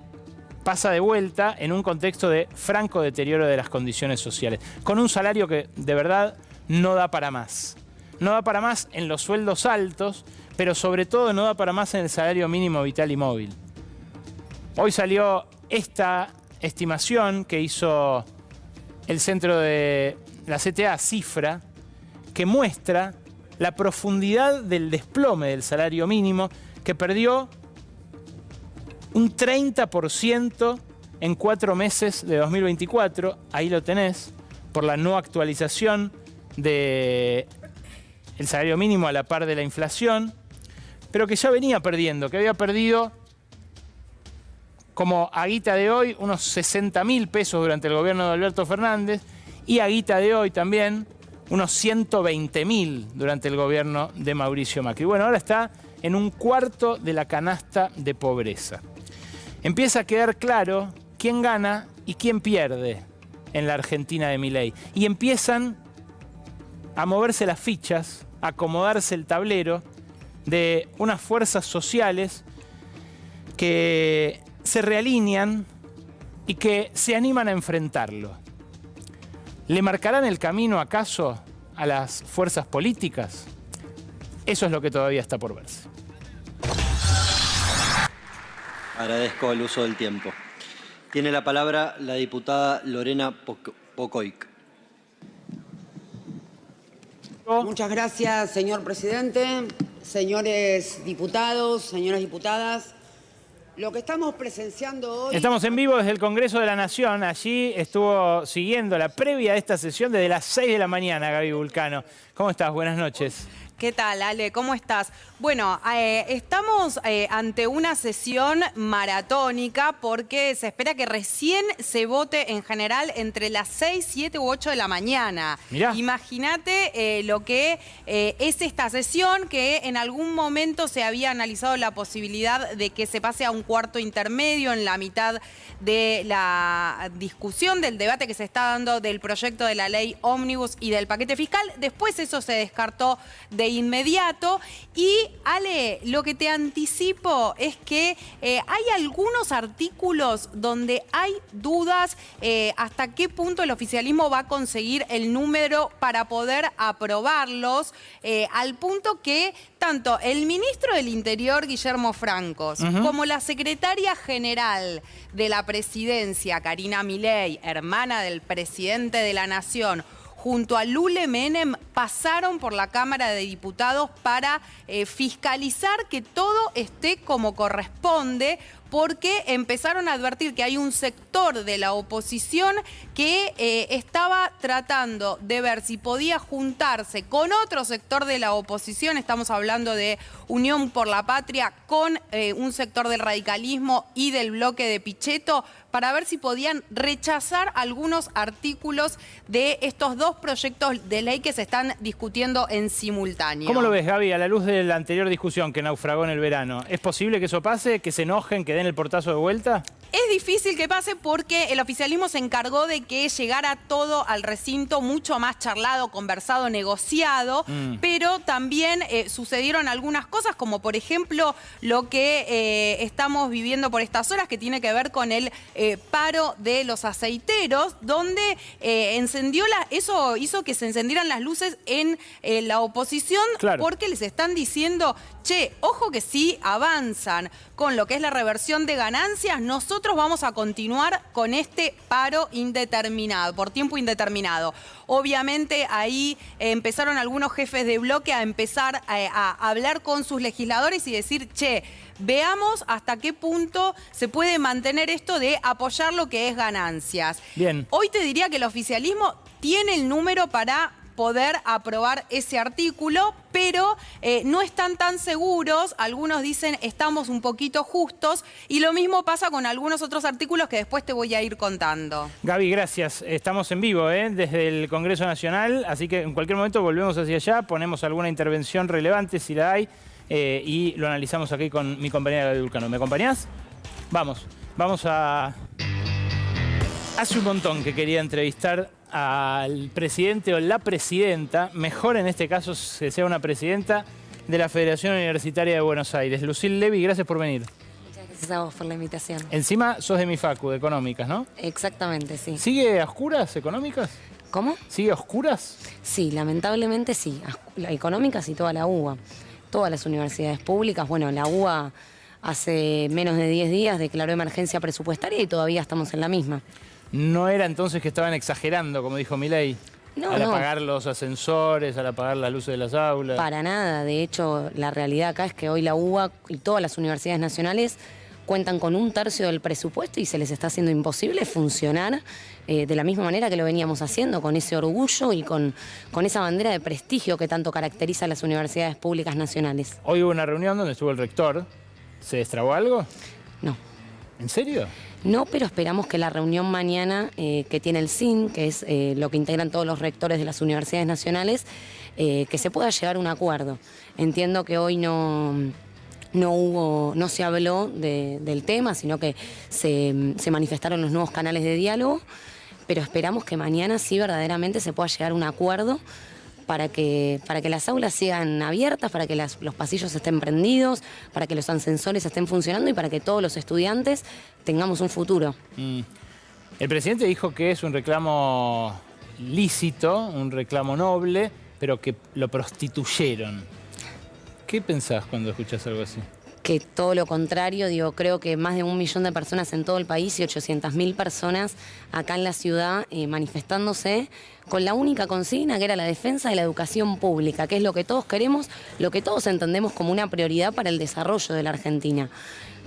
pasa de vuelta en un contexto de franco deterioro de las condiciones sociales, con un salario que de verdad no da para más. No da para más en los sueldos altos, pero sobre todo no da para más en el salario mínimo vital y móvil. Hoy salió esta estimación que hizo el centro de la CTA, Cifra, que muestra la profundidad del desplome del salario mínimo, que perdió un 30% en 4 meses de 2024. Ahí lo tenés, por la no actualización del salario mínimo a la par de la inflación, pero que ya venía perdiendo, que había perdido, como a guita de hoy, unos 60.000 pesos durante el gobierno de Alberto Fernández, y a guita de hoy también unos 120.000 durante el gobierno de Mauricio Macri. Bueno, ahora está en un cuarto de la canasta de pobreza. Empieza a quedar claro quién gana y quién pierde en la Argentina de Milei. Y empiezan a moverse las fichas, a acomodarse el tablero de unas fuerzas sociales que se realinean y que se animan a enfrentarlo. ¿Le marcarán el camino acaso a las fuerzas políticas? Eso es lo que todavía está por verse. Agradezco el uso del tiempo. Tiene la palabra la diputada Lorena Pocoic. Muchas gracias, señor presidente, señores diputados, señoras diputadas. Lo que estamos presenciando hoy... Estamos en vivo desde el Congreso de la Nación. Allí estuvo siguiendo la previa de esta sesión desde las 6 de la mañana, Gaby Vulcano. ¿Cómo estás? Buenas noches. ¿Qué tal, Ale? ¿Cómo estás? Bueno, estamos ante una sesión maratónica porque se espera que recién se vote en general entre las 6, 7 u 8 de la mañana. Mirá. Imagínate lo que es esta sesión, que en algún momento se había analizado la posibilidad de que se pase a un cuarto intermedio en la mitad de la discusión, del debate que se está dando del proyecto de la ley ómnibus y del paquete fiscal. Después eso se descartó de inmediato. Y, Ale, lo que te anticipo es que hay algunos artículos donde hay dudas hasta qué punto el oficialismo va a conseguir el número para poder aprobarlos, al punto que tanto el ministro del Interior, Guillermo Francos, como la secretaria general de la presidencia, Karina Milei, hermana del presidente de la Nación, junto a Lule Menem, pasaron por la Cámara de Diputados para fiscalizar que todo esté como corresponde, porque empezaron a advertir que hay un sector de la oposición que estaba tratando de ver si podía juntarse con otro sector de la oposición, estamos hablando de Unión por la Patria, con un sector del radicalismo y del bloque de Pichetto, para ver si podían rechazar algunos artículos de estos dos proyectos de ley que se están discutiendo en simultáneo. ¿Cómo lo ves, Gaby, a la luz de la anterior discusión que naufragó en el verano? ¿Es posible que eso pase, que se enojen, que den el portazo de vuelta? Es difícil que pase porque el oficialismo se encargó de que llegara todo al recinto mucho más charlado, conversado, negociado, pero también sucedieron algunas cosas, como por ejemplo lo que estamos viviendo por estas horas, que tiene que ver con el paro de los aceiteros, donde eso hizo que se encendieran las luces en la oposición, claro, porque les están diciendo, che, ojo que si avanzan con lo que es la reversión de ganancias, nosotros vamos a continuar con este paro indeterminado, por tiempo indeterminado. Obviamente ahí empezaron algunos jefes de bloque a empezar a hablar con sus legisladores y decir, che, veamos hasta qué punto se puede mantener esto de apoyar lo que es ganancias. Bien. Hoy te diría que el oficialismo tiene el número para poder aprobar ese artículo, pero no están tan seguros. Algunos dicen estamos un poquito justos y lo mismo pasa con algunos otros artículos que después te voy a ir contando. Gaby, gracias. Estamos en vivo desde el Congreso Nacional, así que en cualquier momento volvemos hacia allá, ponemos alguna intervención relevante si la hay y lo analizamos aquí con mi compañera Gaby Vulcano. ¿Me acompañás? Vamos a... Hace un montón que quería entrevistar al presidente o la presidenta, mejor en este caso que sea una presidenta de la Federación Universitaria de Buenos Aires. Lucille Levy, gracias por venir. Muchas gracias a vos por la invitación. Encima sos de mi facu, de Económicas, ¿no? Exactamente, sí. ¿Sigue a oscuras Económicas? ¿Cómo? ¿Sigue a oscuras? Sí, lamentablemente sí. Económicas y toda la UBA. Todas las universidades públicas. Bueno, la UBA hace menos de 10 días declaró emergencia presupuestaria y todavía estamos en la misma. ¿No era entonces que estaban exagerando, como dijo Milei? No, al apagar los ascensores, al apagar las luces de las aulas. Para nada. De hecho, la realidad acá es que hoy la UBA y todas las universidades nacionales cuentan con 1/3 del presupuesto y se les está haciendo imposible funcionar de la misma manera que lo veníamos haciendo, con ese orgullo y con esa bandera de prestigio que tanto caracteriza a las universidades públicas nacionales. Hoy hubo una reunión donde estuvo el rector. ¿Se destrabó algo? No. ¿En serio? No, pero esperamos que la reunión mañana que tiene el CIN, que es lo que integran todos los rectores de las universidades nacionales, que se pueda llegar a un acuerdo. Entiendo que hoy no se habló del tema, sino que se manifestaron los nuevos canales de diálogo, pero esperamos que mañana sí verdaderamente se pueda llegar a un acuerdo para que las aulas sigan abiertas, para que los pasillos estén prendidos, para que los ascensores estén funcionando y para que todos los estudiantes tengamos un futuro. El presidente dijo que es un reclamo lícito, un reclamo noble, pero que lo prostituyeron. ¿Qué pensás cuando escuchás algo así? Que todo lo contrario, digo, creo que más de 1 millón de personas en todo el país y 800.000 personas acá en la ciudad manifestándose con la única consigna que era la defensa de la educación pública, que es lo que todos queremos, lo que todos entendemos como una prioridad para el desarrollo de la Argentina.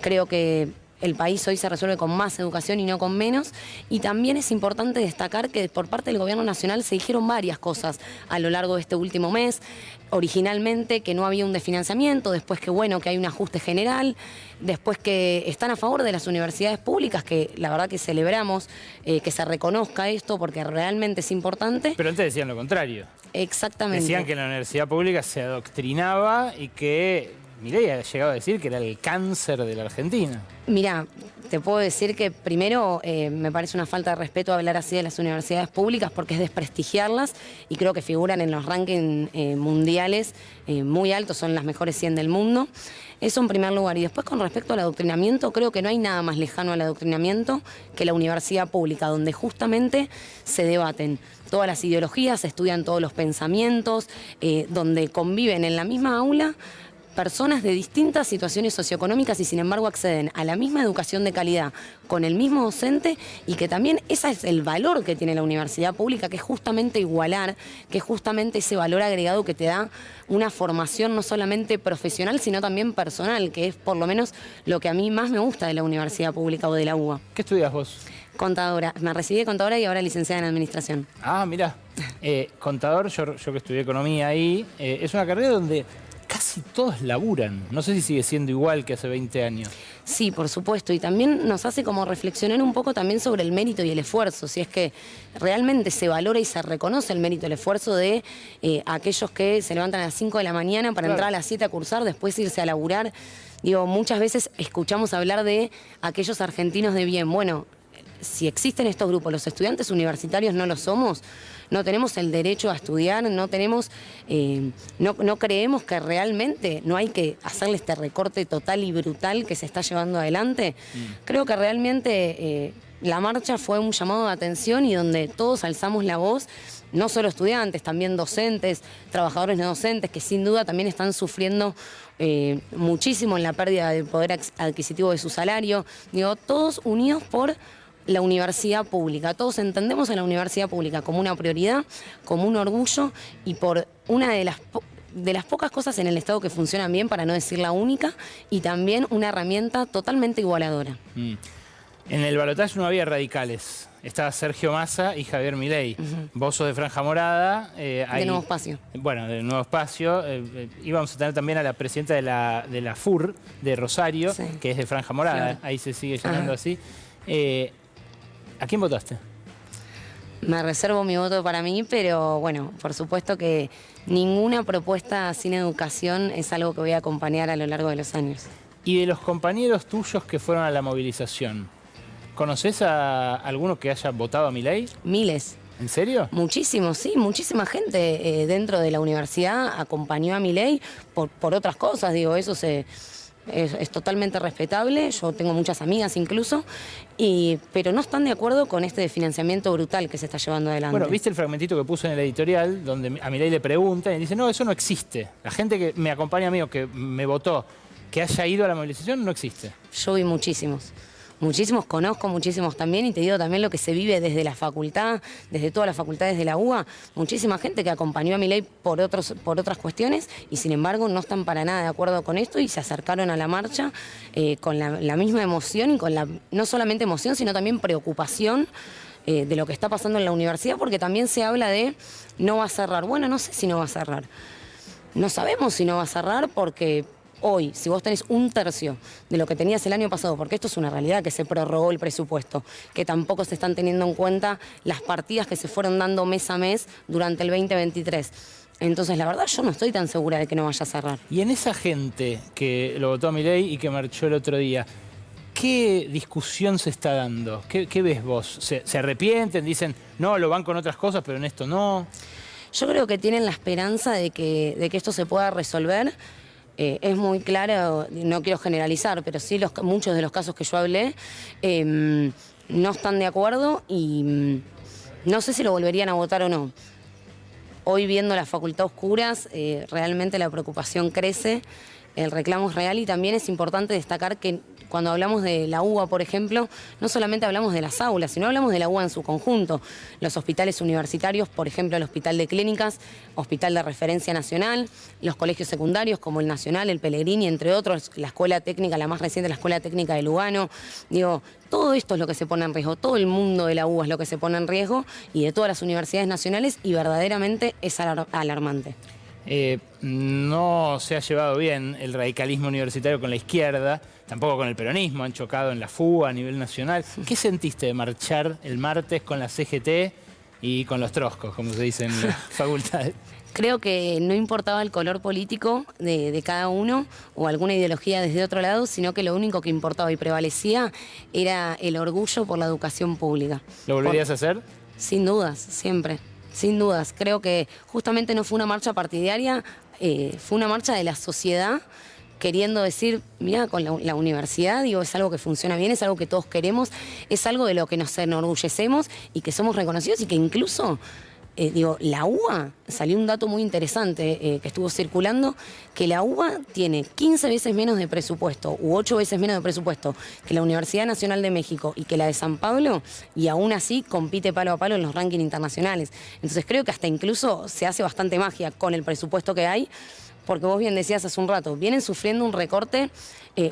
Creo que el país hoy se resuelve con más educación y no con menos. Y también es importante destacar que por parte del Gobierno Nacional se dijeron varias cosas a lo largo de este último mes. Originalmente que no había un desfinanciamiento, después que bueno, que hay un ajuste general, después que están a favor de las universidades públicas, que la verdad que celebramos que se reconozca esto porque realmente es importante. Pero antes decían lo contrario. Exactamente. Decían que la universidad pública se adoctrinaba y que Milei ha llegado a decir que era el cáncer de la Argentina. Mira, te puedo decir que primero me parece una falta de respeto hablar así de las universidades públicas porque es desprestigiarlas y creo que figuran en los rankings mundiales muy altos, son las mejores 100 del mundo. Eso en primer lugar. Y después con respecto al adoctrinamiento, creo que no hay nada más lejano al adoctrinamiento que la universidad pública, donde justamente se debaten todas las ideologías, se estudian todos los pensamientos, donde conviven en la misma aula personas de distintas situaciones socioeconómicas y sin embargo acceden a la misma educación de calidad con el mismo docente y que también ese es el valor que tiene la universidad pública, que es justamente igualar, que es justamente ese valor agregado que te da una formación no solamente profesional sino también personal, que es por lo menos lo que a mí más me gusta de la universidad pública o de la UBA. ¿Qué estudias vos? Contadora. Me recibí de contadora y ahora licenciada en administración. Ah, mirá. Contador, yo que estudié economía ahí, es una carrera donde casi todos laburan. No sé si sigue siendo igual que hace 20 años. Sí, por supuesto. Y también nos hace como reflexionar un poco también sobre el mérito y el esfuerzo. Si es que realmente se valora y se reconoce el mérito y el esfuerzo de aquellos que se levantan a las 5 de la mañana para entrar a las 7 a cursar, después irse a laburar. Digo, muchas veces escuchamos hablar de aquellos argentinos de bien. Bueno, si existen estos grupos, los estudiantes universitarios no lo somos, no tenemos el derecho a estudiar, no tenemos, no creemos que realmente no hay que hacerle este recorte total y brutal que se está llevando adelante. Creo que realmente la marcha fue un llamado de atención y donde todos alzamos la voz, no solo estudiantes, también docentes, trabajadores no docentes, que sin duda también están sufriendo muchísimo en la pérdida del poder adquisitivo de su salario. Digo, todos unidos por la universidad pública. Todos entendemos a la universidad pública como una prioridad, como un orgullo y por una de las pocas cosas en el Estado que funcionan bien, para no decir la única, y también una herramienta totalmente igualadora. En el balotaje no había radicales. estaba Sergio Massa y Javier Milei. Vos sos de Franja Morada. De Nuevo Espacio. Bueno, de Nuevo Espacio. Íbamos a tener también a la presidenta de la FUR, de Rosario, que es de Franja Morada. Claro. Ahí se sigue llamando así. ¿A quién votaste? Me reservo mi voto para mí, pero bueno, por supuesto que ninguna propuesta sin educación es algo que voy a acompañar a lo largo de los años. Y de los compañeros tuyos que fueron a la movilización, ¿conoces a alguno que haya votado a Milei? Miles. ¿En serio? Muchísimos, sí, muchísima gente dentro de la universidad acompañó a Milei por otras cosas, digo, eso es totalmente respetable, yo tengo muchas amigas incluso, pero no están de acuerdo con este financiamiento brutal que se está llevando adelante. Bueno, ¿viste el fragmentito que puso en el editorial donde a Milei le preguntan y dice, no, eso no existe? La gente que me acompaña a mí o que me votó, que haya ido a la movilización, no existe. Yo vi muchísimos. Muchísimos, conozco muchísimos también, y te digo también lo que se vive desde la facultad, desde todas las facultades de la UBA, muchísima gente que acompañó a Milei por otras cuestiones y sin embargo no están para nada de acuerdo con esto y se acercaron a la marcha con la misma emoción y con no solamente emoción, sino también preocupación de lo que está pasando en la universidad, porque también se habla de no va a cerrar. Bueno, no sé si no va a cerrar. No sabemos si no va a cerrar porque hoy, si vos tenés 1/3 de lo que tenías el año pasado, porque esto es una realidad que se prorrogó el presupuesto, que tampoco se están teniendo en cuenta las partidas que se fueron dando mes a mes durante el 2023. Entonces, la verdad, yo no estoy tan segura de que no vaya a cerrar. Y en esa gente que lo votó a Milei y que marchó el otro día, ¿qué discusión se está dando? ¿Qué ves vos? ¿Se arrepienten? Dicen, no, lo van con otras cosas, pero en esto no. Yo creo que tienen la esperanza de que esto se pueda resolver. Es muy claro, no quiero generalizar, pero sí muchos de los casos que yo hablé no están de acuerdo y no sé si lo volverían a votar o no. Hoy viendo la facultad a oscuras, realmente la preocupación crece, el reclamo es real y también es importante destacar que cuando hablamos de la UBA, por ejemplo, no solamente hablamos de las aulas, sino hablamos de la UBA en su conjunto. Los hospitales universitarios, por ejemplo, el Hospital de Clínicas, Hospital de Referencia Nacional, los colegios secundarios como el Nacional, el Pellegrini, entre otros, la Escuela Técnica, la más reciente, la Escuela Técnica de Lugano. Digo, todo esto es lo que se pone en riesgo, todo el mundo de la UBA es lo que se pone en riesgo y de todas las universidades nacionales y verdaderamente es alarmante. No se ha llevado bien el radicalismo universitario con la izquierda, tampoco con el peronismo, han chocado en la fuga a nivel nacional. ¿Qué sentiste de marchar el martes con la CGT y con los troscos, como se dice en las facultades? Creo que no importaba el color político de cada uno o alguna ideología desde otro lado, sino que lo único que importaba y prevalecía era el orgullo por la educación pública. ¿Lo volverías a hacer? Sin dudas, siempre. Sin dudas, creo que justamente no fue una marcha partidaria, fue una marcha de la sociedad queriendo decir, mira, con la universidad, digo, es algo que funciona bien, es algo que todos queremos, es algo de lo que nos enorgullecemos y que somos reconocidos y que incluso, la UBA, salió un dato muy interesante que estuvo circulando, que la UBA tiene 15 veces menos de presupuesto u 8 veces menos de presupuesto que la Universidad Nacional de México y que la de San Pablo, y aún así compite palo a palo en los rankings internacionales. Entonces creo que hasta incluso se hace bastante magia con el presupuesto que hay, porque vos bien decías hace un rato, vienen sufriendo un recorte,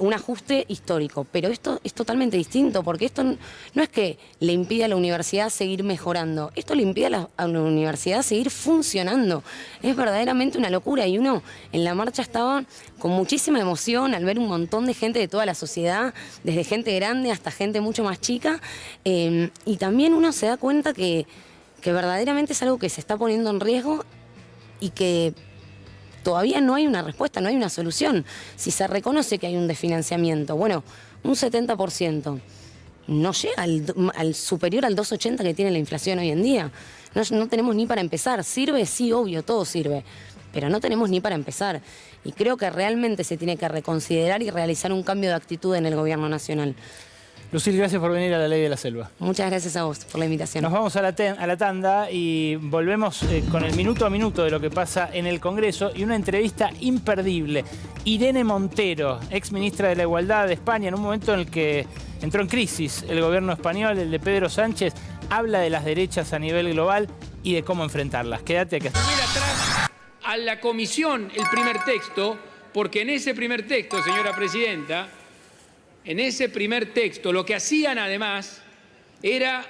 un ajuste histórico, pero esto es totalmente distinto, porque esto no es que le impida a la universidad seguir mejorando, esto le impide a la universidad seguir funcionando. Es verdaderamente una locura y uno en la marcha estaba con muchísima emoción al ver un montón de gente de toda la sociedad, desde gente grande hasta gente mucho más chica, y también uno se da cuenta que verdaderamente es algo que se está poniendo en riesgo y que todavía no hay una respuesta, no hay una solución. Si se reconoce que hay un desfinanciamiento, bueno, un 70%, no llega al superior al 2,80 que tiene la inflación hoy en día. No tenemos ni para empezar. ¿Sirve? Sí, obvio, todo sirve. Pero no tenemos ni para empezar. Y creo que realmente se tiene que reconsiderar y realizar un cambio de actitud en el gobierno nacional. Lucil, gracias por venir a La Ley de la Selva. Muchas gracias a vos por la invitación. Nos vamos a la tanda y volvemos con el minuto a minuto de lo que pasa en el Congreso y una entrevista imperdible. Irene Montero, ex ministra de la Igualdad de España, en un momento en el que entró en crisis el gobierno español, el de Pedro Sánchez, habla de las derechas a nivel global y de cómo enfrentarlas. Quédate aquí. Atrás a la comisión el primer texto, porque en ese primer texto, señora presidenta, en ese primer texto, lo que hacían además era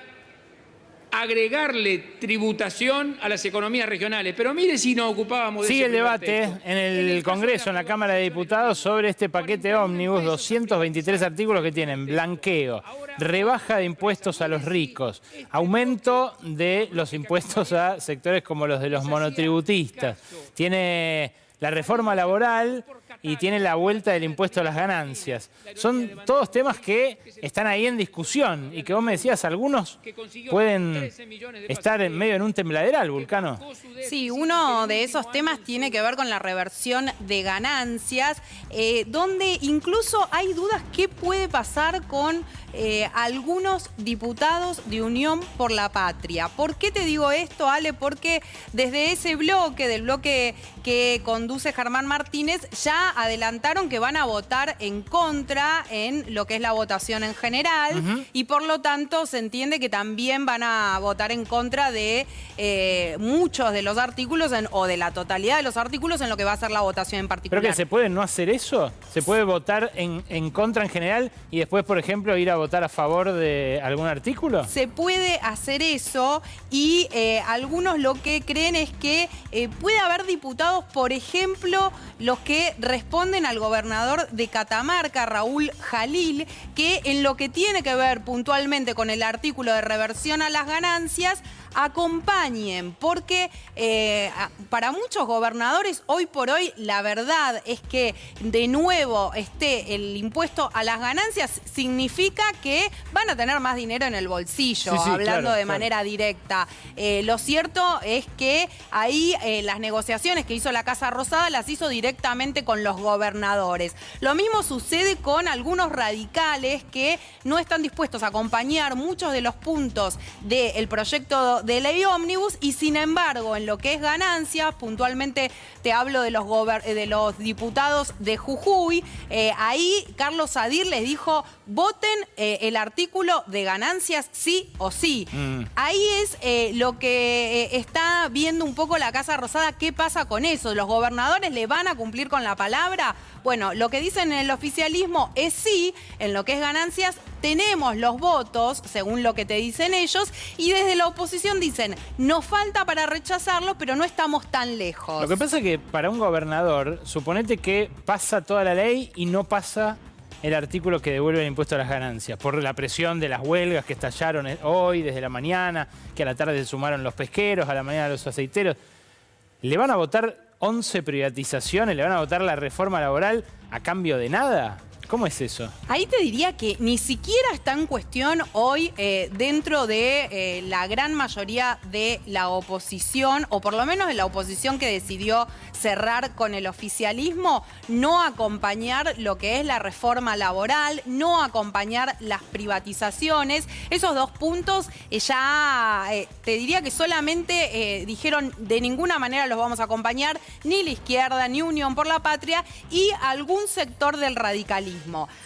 agregarle tributación a las economías regionales. Pero mire si nos ocupábamos de Sigue el debate en el Congreso, en la Cámara de Diputados, sobre este paquete ómnibus, 223 artículos que tienen blanqueo, rebaja de impuestos a los ricos, aumento de los impuestos a sectores como los de los monotributistas, tiene la reforma laboral y tiene la vuelta del impuesto a las ganancias. Son todos temas que están ahí en discusión y que vos me decías, algunos pueden estar en medio en un tembladeral, Vulcano. Sí, uno de esos temas tiene que ver con la reversión de ganancias, donde incluso hay dudas qué puede pasar con algunos diputados de Unión por la Patria. ¿Por qué te digo esto, Ale? Porque desde ese bloque, del bloque que conduce Germán Martínez, ya adelantaron que van a votar en contra en lo que es la votación en general y por lo tanto se entiende que también van a votar en contra de muchos de los artículos o de la totalidad de los artículos en lo que va a ser la votación en particular. ¿Pero que se puede no hacer eso? ¿Se puede votar en contra en general y después, por ejemplo, ir a votar a favor de algún artículo? Se puede hacer eso y algunos lo que creen es que puede haber diputados, por ejemplo, los que responden al gobernador de Catamarca, Raúl Jalil, que en lo que tiene que ver puntualmente con el artículo de reversión a las ganancias, acompañen, porque para muchos gobernadores hoy por hoy la verdad es que de nuevo esté el impuesto a las ganancias significa que van a tener más dinero en el bolsillo, hablando de manera directa. Lo cierto es que ahí las negociaciones que hizo la Casa Rosada las hizo directamente con los gobernadores. Lo mismo sucede con algunos radicales que no están dispuestos a acompañar muchos de los puntos del proyecto de ley ómnibus y sin embargo en lo que es ganancias, puntualmente te hablo de los diputados de Jujuy, ahí Carlos Sadir les dijo voten el artículo de ganancias sí o sí. Ahí es lo que está viendo un poco la Casa Rosada, qué pasa con eso, los gobernadores le van a cumplir con la palabra. Bueno, lo que dicen en el oficialismo es sí, en lo que es ganancias tenemos los votos, según lo que te dicen ellos, y desde la oposición dicen, nos falta para rechazarlo, pero no estamos tan lejos. Lo que pasa es que para un gobernador, suponete que pasa toda la ley y no pasa el artículo que devuelve el impuesto a las ganancias, por la presión de las huelgas que estallaron hoy, desde la mañana, que a la tarde se sumaron los pesqueros, a la mañana los aceiteros. ¿Le van a votar 11 privatizaciones? ¿Le van a votar la reforma laboral a cambio de nada? ¿Cómo es eso? Ahí te diría que ni siquiera está en cuestión hoy dentro de la gran mayoría de la oposición, o por lo menos de la oposición que decidió cerrar con el oficialismo, no acompañar lo que es la reforma laboral, no acompañar las privatizaciones. Esos dos puntos ya te diría que solamente dijeron de ninguna manera los vamos a acompañar, ni la izquierda, ni Unión por la Patria y algún sector del radicalismo.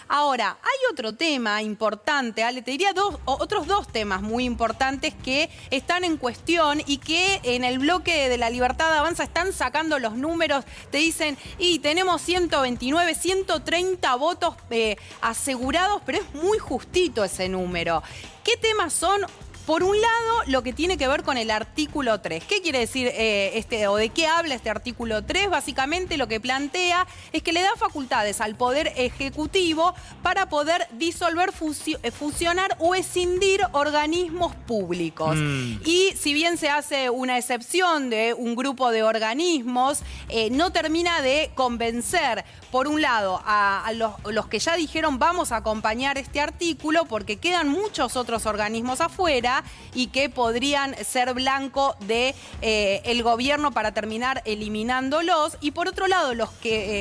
Ahora, hay otro tema importante, Ale, te diría otros dos temas muy importantes que están en cuestión y que en el bloque de la Libertad Avanza están sacando los números, te dicen, y tenemos 129, 130 votos asegurados, pero es muy justito ese número. ¿Qué temas son? Por un lado, lo que tiene que ver con el artículo 3. ¿Qué quiere decir o de qué habla este artículo 3? Básicamente lo que plantea es que le da facultades al Poder Ejecutivo para poder disolver, fusionar o escindir organismos públicos. Y si bien se hace una excepción de un grupo de organismos, no termina de convencer, por un lado, a los que ya dijeron vamos a acompañar este artículo porque quedan muchos otros organismos afuera y que podrían ser blanco de el gobierno para terminar eliminándolos. Y por otro lado, los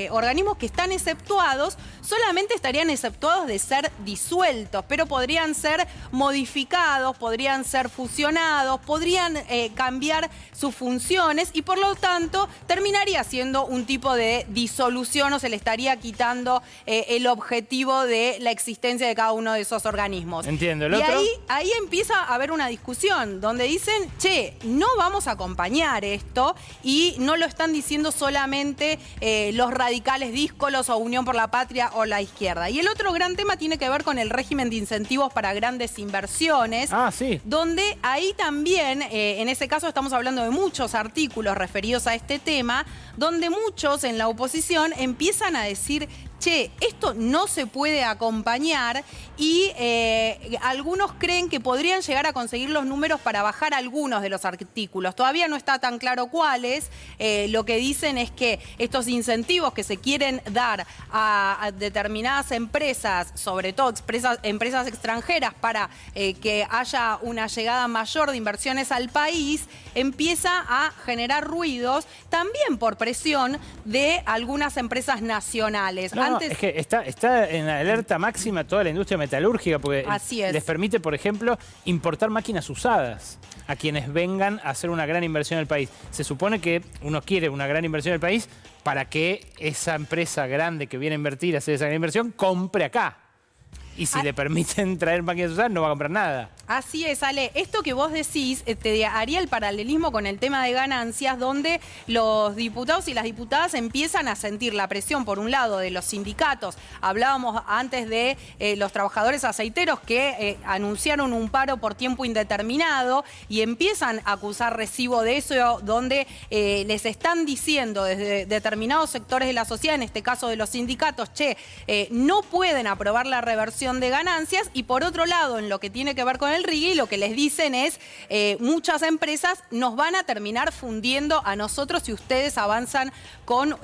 organismos que están exceptuados solamente estarían exceptuados de ser disueltos, pero podrían ser modificados, podrían ser fusionados, podrían cambiar sus funciones y por lo tanto terminaría siendo un tipo de disolución o se le estaría quitando el objetivo de la existencia de cada uno de esos organismos. Entiendo. Y ahí empieza a haber haber una discusión donde dicen, che, no vamos a acompañar esto, y no lo están diciendo solamente los radicales díscolos o Unión por la Patria o la izquierda. Y el otro gran tema tiene que ver con el régimen de incentivos para grandes inversiones, donde ahí también, en ese caso estamos hablando de muchos artículos referidos a este tema, donde muchos en la oposición empiezan a decir, che, esto no se puede acompañar, y algunos creen que podrían llegar a conseguir los números para bajar algunos de los artículos. Todavía no está tan claro cuáles. Lo que dicen es que estos incentivos que se quieren dar a determinadas empresas, sobre todo empresas extranjeras, para que haya una llegada mayor de inversiones al país, empieza a generar ruidos también por presión de algunas empresas nacionales. Es que está en alerta máxima toda la industria metalúrgica, porque les permite, por ejemplo, importar máquinas usadas a quienes vengan a hacer una gran inversión en el país. Se supone que uno quiere una gran inversión en el país para que esa empresa grande que viene a invertir, a hacer esa gran inversión, compre acá. Y si le permiten traer máquinas usadas, no va a comprar nada. Así es, Ale. Esto que vos decís te haría el paralelismo con el tema de ganancias, donde los diputados y las diputadas empiezan a sentir la presión, por un lado, de los sindicatos. Hablábamos antes de los trabajadores aceiteros que anunciaron un paro por tiempo indeterminado y empiezan a acusar recibo de eso, donde les están diciendo desde determinados sectores de la sociedad, en este caso de los sindicatos, che, no pueden aprobar la reversión de ganancias. Y por otro lado, en lo que tiene que ver con el RIGI, lo que les dicen es, muchas empresas nos van a terminar fundiendo a nosotros si ustedes avanzan con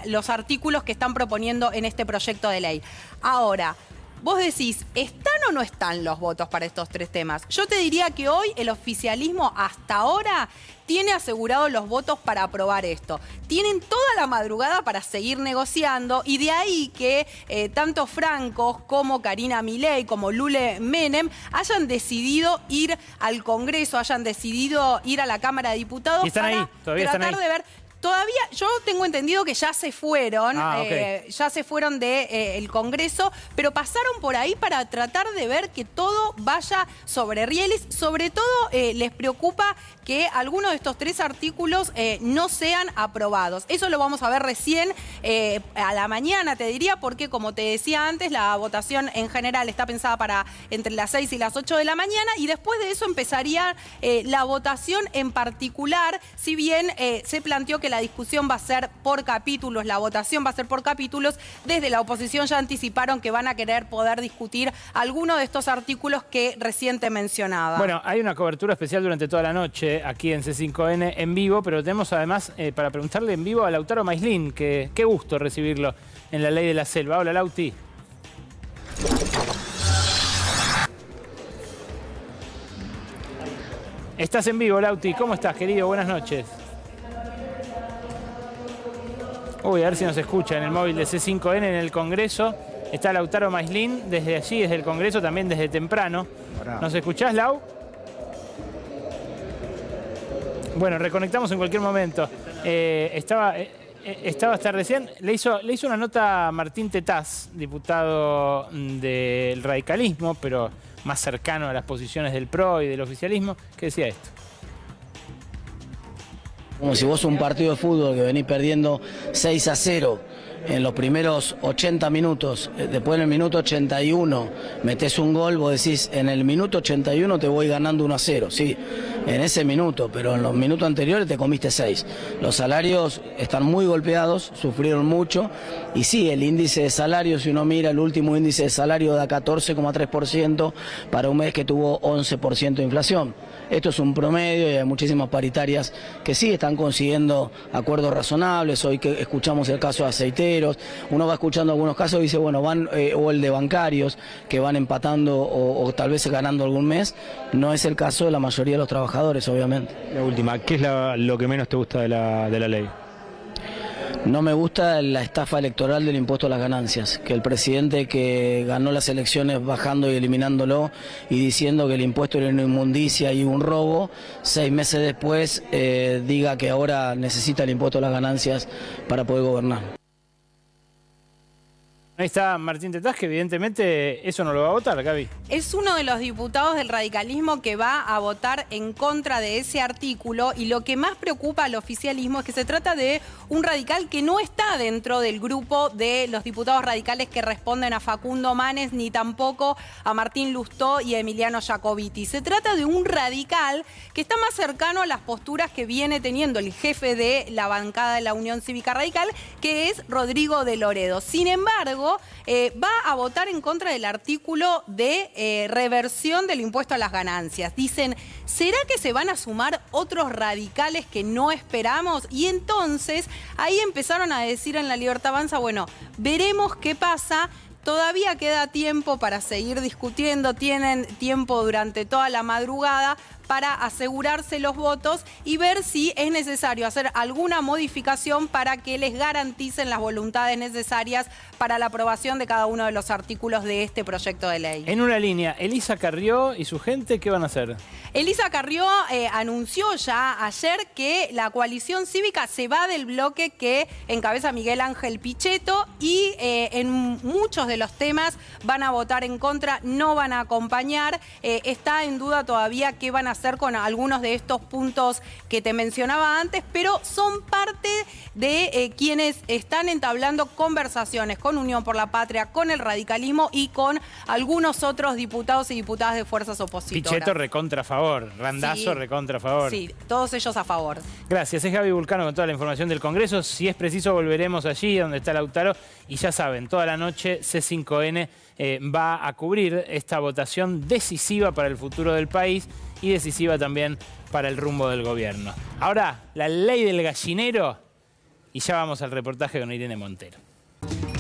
los artículos que están proponiendo en este proyecto de ley. Ahora, vos decís, ¿están o no están los votos para estos tres temas? Yo te diría que hoy el oficialismo hasta ahora tiene asegurados los votos para aprobar esto. Tienen toda la madrugada para seguir negociando, y de ahí que tanto Francos como Karina Milei, como Lule Menem, hayan decidido ir al Congreso, hayan decidido ir a la Cámara de Diputados. Y están para ahí, todavía tratar están ahí. de ver. Todavía, yo tengo entendido que ya se fueron, ya se fueron del Congreso, pero pasaron por ahí para tratar de ver que todo vaya sobre rieles. Sobre todo les preocupa que algunos de estos tres artículos no sean aprobados. Eso lo vamos a ver recién a la mañana, te diría, porque como te decía antes, la votación en general está pensada para entre las 6 y las 8 de la mañana, y después de eso empezaría la votación en particular, si bien se planteó que la discusión va a ser por capítulos, la votación va a ser por capítulos. Desde la oposición ya anticiparon que van a querer poder discutir algunos de estos artículos que recién te mencionaba. Bueno, hay una cobertura especial durante toda la noche aquí en C5N en vivo, pero tenemos además para preguntarle en vivo a Lautaro Maislin, que qué gusto recibirlo en la Ley de la Selva. Hola, Lauti. Estás en vivo, Lauti. ¿Cómo estás, querido? Buenas noches. Uy, a ver si nos escucha en el móvil de C5N en el Congreso. Está Lautaro Maislin desde allí, desde el Congreso, también desde temprano. ¿Nos escuchás, Lau? Bueno, reconectamos en cualquier momento. Estaba hasta recién. Le hizo una nota a Martín Tetaz, diputado del radicalismo, pero más cercano a las posiciones del PRO y del oficialismo, que decía esto. Como si vos un partido de fútbol que venís perdiendo 6-0 en los primeros 80 minutos, después en el minuto 81 metés un gol, vos decís, en el minuto 81 te voy ganando 1-0, sí, en ese minuto, pero en los minutos anteriores te comiste 6. Los salarios están muy golpeados, sufrieron mucho, y sí, el índice de salario, si uno mira el último índice de salario, da 14,3% para un mes que tuvo 11% de inflación. Esto es un promedio y hay muchísimas paritarias que sí están consiguiendo acuerdos razonables. Hoy que escuchamos el caso de aceiteros, uno va escuchando algunos casos y dice, bueno, van o el de bancarios que van empatando o tal vez ganando algún mes. No es el caso de la mayoría de los trabajadores, obviamente. La última, ¿qué es lo que menos te gusta de la ley? No me gusta la estafa electoral del impuesto a las ganancias, que el presidente que ganó las elecciones bajando y eliminándolo y diciendo que el impuesto era una inmundicia y un robo, 6 meses después diga que ahora necesita el impuesto a las ganancias para poder gobernar. Ahí está Martín Tetaz, que evidentemente eso no lo va a votar, Gaby. Es uno de los diputados del radicalismo que va a votar en contra de ese artículo, y lo que más preocupa al oficialismo es que se trata de un radical que no está dentro del grupo de los diputados radicales que responden a Facundo Manes, ni tampoco a Martín Lustó y a Emiliano Jacobiti. Se trata de un radical que está más cercano a las posturas que viene teniendo el jefe de la bancada de la Unión Cívica Radical, que es Rodrigo de Loredo. Sin embargo, va a votar en contra del artículo de reversión del impuesto a las ganancias. Dicen, ¿será que se van a sumar otros radicales que no esperamos? Y entonces ahí empezaron a decir en La Libertad Avanza, bueno, veremos qué pasa. Todavía queda tiempo para seguir discutiendo, tienen tiempo durante toda la madrugada para asegurarse los votos y ver si es necesario hacer alguna modificación para que les garanticen las voluntades necesarias para la aprobación de cada uno de los artículos de este proyecto de ley. En una línea, Elisa Carrió y su gente, ¿qué van a hacer? Elisa Carrió anunció ya ayer que la coalición cívica se va del bloque que encabeza Miguel Ángel Pichetto y en muchos de los temas van a votar en contra, no van a acompañar. Está en duda todavía qué van a hacer con algunos de estos puntos que te mencionaba antes, pero son parte de quienes están entablando conversaciones con Unión por la Patria, con el radicalismo y con algunos otros diputados y diputadas de fuerzas opositoras. Pichetto recontra a favor, Randazzo sí, recontra a favor. Sí, todos ellos a favor. Gracias, es Gaby Vulcano con toda la información del Congreso. Si es preciso volveremos allí donde está Lautaro y ya saben, toda la noche C5N va a cubrir esta votación decisiva para el futuro del país y decisiva también para el rumbo del gobierno. Ahora, la ley del gallinero y ya vamos al reportaje con Irene Montero.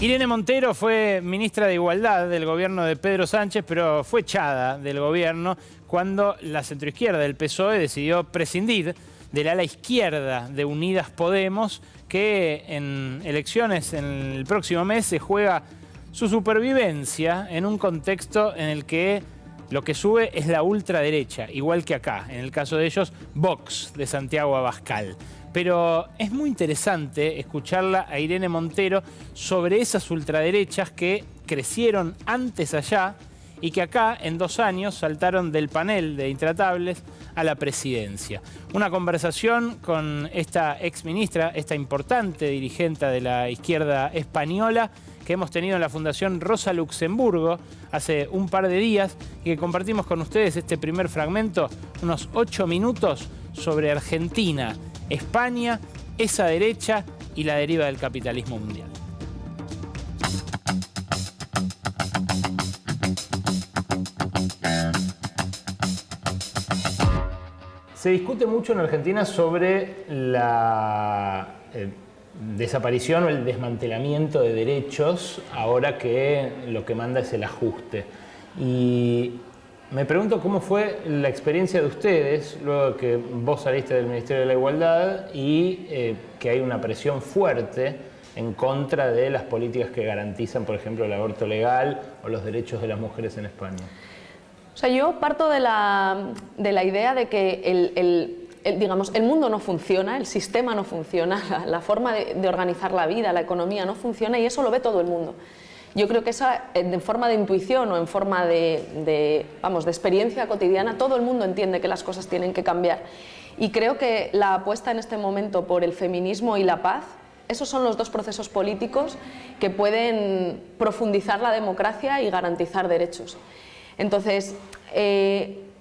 Irene Montero fue ministra de Igualdad del gobierno de Pedro Sánchez, pero fue echada del gobierno cuando la centroizquierda del PSOE decidió prescindir del ala izquierda de Unidas Podemos, que en elecciones en el próximo mes se juega su supervivencia en un contexto en el que lo que sube es la ultraderecha, igual que acá, en el caso de ellos, Vox de Santiago Abascal. Pero es muy interesante escucharla a Irene Montero sobre esas ultraderechas que crecieron antes allá y que acá en 2 años saltaron del panel de intratables a la presidencia. Una conversación con esta exministra, esta importante dirigente de la izquierda española que hemos tenido en la Fundación Rosa Luxemburgo hace un par de días y que compartimos con ustedes este primer fragmento, unos 8 minutos sobre Argentina, España, esa derecha y la deriva del capitalismo mundial. Se discute mucho en Argentina sobre la desaparición o el desmantelamiento de derechos ahora que lo que manda es el ajuste. Y me pregunto cómo fue la experiencia de ustedes luego de que vos saliste del Ministerio de la Igualdad y que hay una presión fuerte en contra de las políticas que garantizan, por ejemplo, el aborto legal o los derechos de las mujeres en España. O sea, yo parto de la idea de que digamos, el mundo no funciona, el sistema no funciona, la forma de organizar la vida, la economía no funciona y eso lo ve todo el mundo. Yo creo que esa, en forma de intuición o en forma de experiencia cotidiana, todo el mundo entiende que las cosas tienen que cambiar. Y creo que la apuesta en este momento por el feminismo y la paz, esos son los 2 procesos políticos que pueden profundizar la democracia y garantizar derechos. Entonces,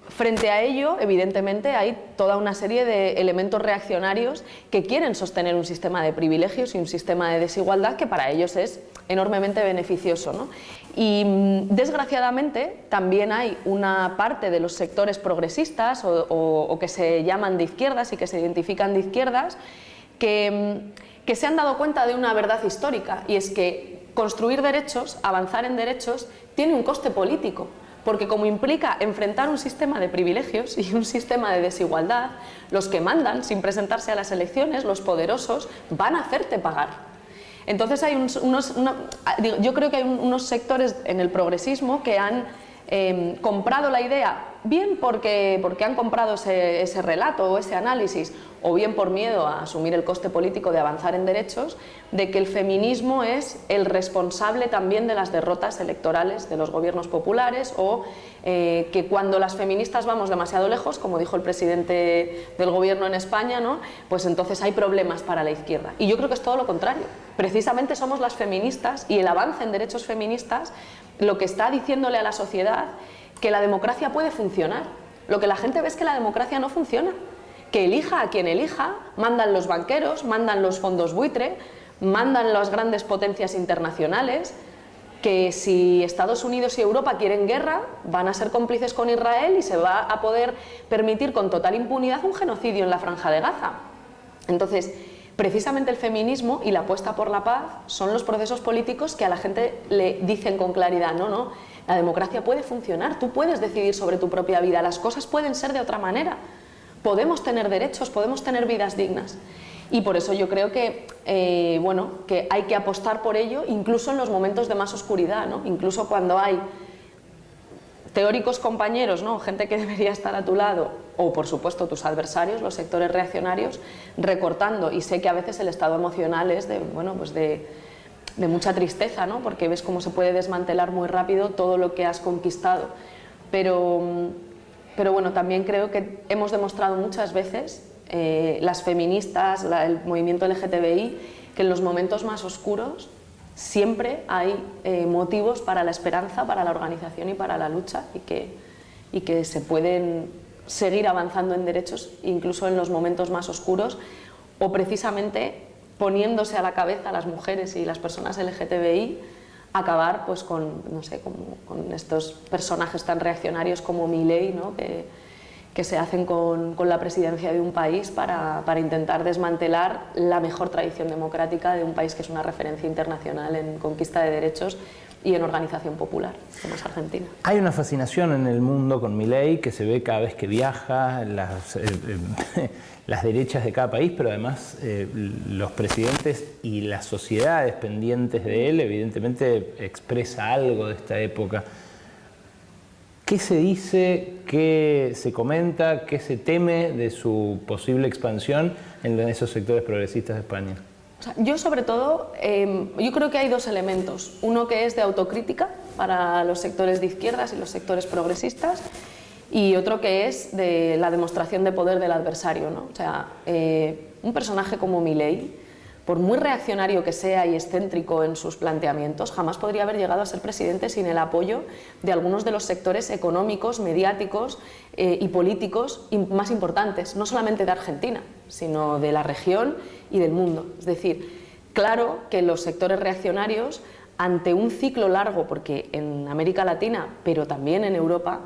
frente a ello, evidentemente, hay toda una serie de elementos reaccionarios que quieren sostener un sistema de privilegios y un sistema de desigualdad que para ellos es enormemente beneficioso, ¿no? Y desgraciadamente también hay una parte de los sectores progresistas o que se llaman de izquierdas y que se identifican de izquierdas que se han dado cuenta de una verdad histórica y es que construir derechos, avanzar en derechos, tiene un coste político. Porque como implica enfrentar un sistema de privilegios y un sistema de desigualdad, los que mandan sin presentarse a las elecciones, los poderosos, van a hacerte pagar. Entonces hay yo creo que hay unos sectores en el progresismo que han comprado la idea bien porque han comprado ese relato o ese análisis, o bien por miedo a asumir el coste político de avanzar en derechos, de que el feminismo es el responsable también de las derrotas electorales de los gobiernos populares, o que cuando las feministas vamos demasiado lejos, como dijo el presidente del gobierno en España, ¿no?, pues entonces hay problemas para la izquierda. Y yo creo que es todo lo contrario. Precisamente somos las feministas y el avance en derechos feministas lo que está diciéndole a la sociedad que la democracia puede funcionar. Lo que la gente ve es que la democracia no funciona. Que elija a quien elija, mandan los banqueros, mandan los fondos buitre, mandan las grandes potencias internacionales, que si Estados Unidos y Europa quieren guerra, van a ser cómplices con Israel y se va a poder permitir con total impunidad un genocidio en la Franja de Gaza. Entonces, precisamente el feminismo y la apuesta por la paz son los procesos políticos que a la gente le dicen con claridad, no, la democracia puede funcionar, tú puedes decidir sobre tu propia vida, las cosas pueden ser de otra manera. Podemos tener derechos, podemos tener vidas dignas. Y por eso yo creo que, que hay que apostar por ello, incluso en los momentos de más oscuridad, ¿no? Incluso cuando hay teóricos compañeros, ¿no?, gente que debería estar a tu lado, o por supuesto tus adversarios, los sectores reaccionarios, recortando. Y sé que a veces el estado emocional es de mucha tristeza, ¿no?, porque ves cómo se puede desmantelar muy rápido todo lo que has conquistado. Pero bueno, también creo que hemos demostrado muchas veces, las feministas, el movimiento LGTBI, que en los momentos más oscuros siempre hay motivos para la esperanza, para la organización y para la lucha, y que se pueden seguir avanzando en derechos incluso en los momentos más oscuros, o precisamente poniéndose a la cabeza las mujeres y las personas LGTBI, acabar pues con estos personajes tan reaccionarios como Milei, ¿no?, que se hacen con la presidencia de un país para intentar desmantelar la mejor tradición democrática de un país que es una referencia internacional en conquista de derechos y en organización popular, como es Argentina. Hay una fascinación en el mundo con Milei que se ve cada vez que viaja, las derechas de cada país, pero además los presidentes y las sociedades pendientes de él, evidentemente expresa algo de esta época. ¿Qué se dice, qué se comenta, qué se teme de su posible expansión en esos sectores progresistas de España? Yo sobre todo, yo creo que hay dos elementos. Uno que es de autocrítica para los sectores de izquierdas y los sectores progresistas, y otro que es de la demostración de poder del adversario, ¿no? O sea, un personaje como Milei, por muy reaccionario que sea y excéntrico en sus planteamientos, jamás podría haber llegado a ser presidente sin el apoyo de algunos de los sectores económicos, mediáticos y políticos más importantes, no solamente de Argentina, sino de la región y del mundo. Es decir, claro que los sectores reaccionarios, ante un ciclo largo, porque en América Latina, pero también en Europa,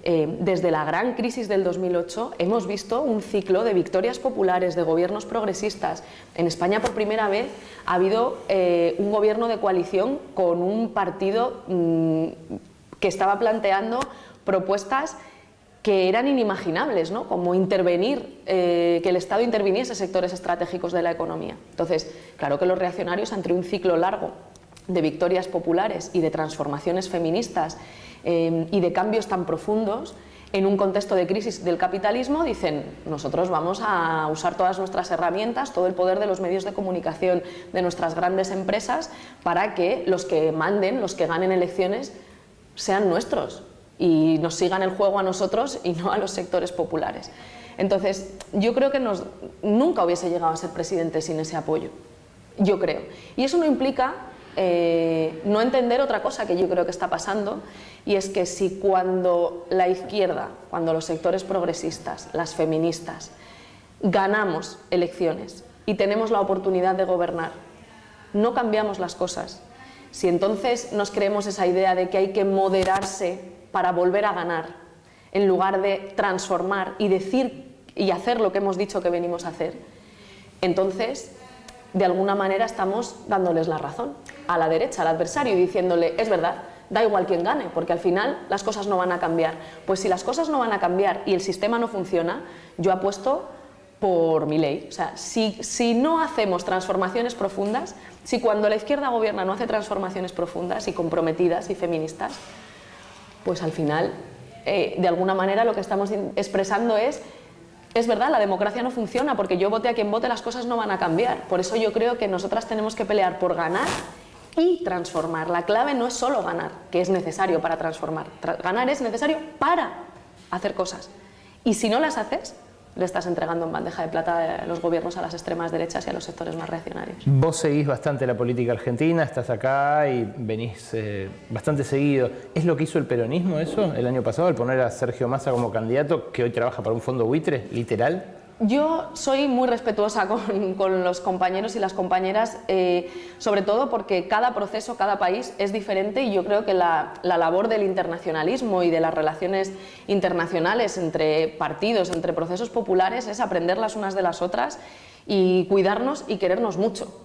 desde la gran crisis del 2008 hemos visto un ciclo de victorias populares, de gobiernos progresistas. En España por primera vez ha habido un gobierno de coalición con un partido que estaba planteando propuestas que eran inimaginables, ¿no?, como intervenir, que el Estado interviniese en sectores estratégicos de la economía. Entonces, claro que los reaccionarios, ante un ciclo largo de victorias populares y de transformaciones feministas y de cambios tan profundos, en un contexto de crisis del capitalismo, dicen: nosotros vamos a usar todas nuestras herramientas, todo el poder de los medios de comunicación, de nuestras grandes empresas, para que los que manden, los que ganen elecciones, sean nuestros y nos sigan el juego a nosotros y no a los sectores populares. Entonces, yo creo que nunca hubiese llegado a ser presidente sin ese apoyo, yo creo. Y eso no implica no entender otra cosa que yo creo que está pasando, y es que si cuando la izquierda, cuando los sectores progresistas, las feministas, ganamos elecciones y tenemos la oportunidad de gobernar, no cambiamos las cosas, si entonces nos creemos esa idea de que hay que moderarse para volver a ganar, en lugar de transformar y decir y hacer lo que hemos dicho que venimos a hacer, entonces de alguna manera estamos dándoles la razón a la derecha, al adversario, y diciéndole: es verdad, da igual quién gane, porque al final las cosas no van a cambiar. Pues si las cosas no van a cambiar y el sistema no funciona, yo apuesto por Milei. O sea, si no hacemos transformaciones profundas, si cuando la izquierda gobierna no hace transformaciones profundas y comprometidas y feministas, pues al final de alguna manera lo que estamos expresando es verdad, la democracia no funciona, porque yo vote a quien vote, las cosas no van a cambiar. Por eso yo creo que nosotras tenemos que pelear por ganar y transformar. La clave no es solo ganar, que es necesario para transformar. Ganar es necesario para hacer cosas. Y si no las haces, le estás entregando en bandeja de plata a los gobiernos a las extremas derechas y a los sectores más reaccionarios. Vos seguís bastante la política argentina, estás acá y venís bastante seguido. ¿Es lo que hizo el peronismo eso el año pasado, al poner a Sergio Massa como candidato, que hoy trabaja para un fondo buitre, literal? Yo soy muy respetuosa con los compañeros y las compañeras, sobre todo porque cada proceso, cada país es diferente, y yo creo que la labor del internacionalismo y de las relaciones internacionales entre partidos, entre procesos populares, es aprender las unas de las otras y cuidarnos y querernos mucho.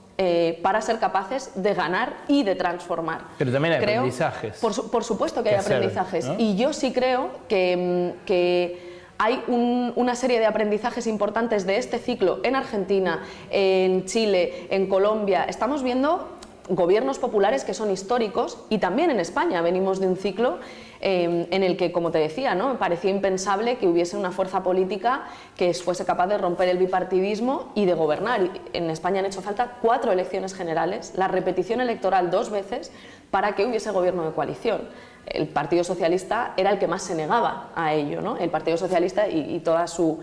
Para ser capaces de ganar y de transformar. Pero también hay aprendizajes. Por supuesto que hay aprendizajes, ¿no? Y yo sí creo que hay una serie de aprendizajes importantes de este ciclo en Argentina, en Chile, en Colombia. Estamos viendo gobiernos populares que son históricos, y también en España venimos de un ciclo en el que, como te decía, ¿no?, parecía impensable que hubiese una fuerza política que fuese capaz de romper el bipartidismo y de gobernar. En España han hecho falta 4 elecciones generales, la repetición electoral 2 veces, para que hubiese gobierno de coalición. El Partido Socialista era el que más se negaba a ello, ¿no? El Partido Socialista y toda su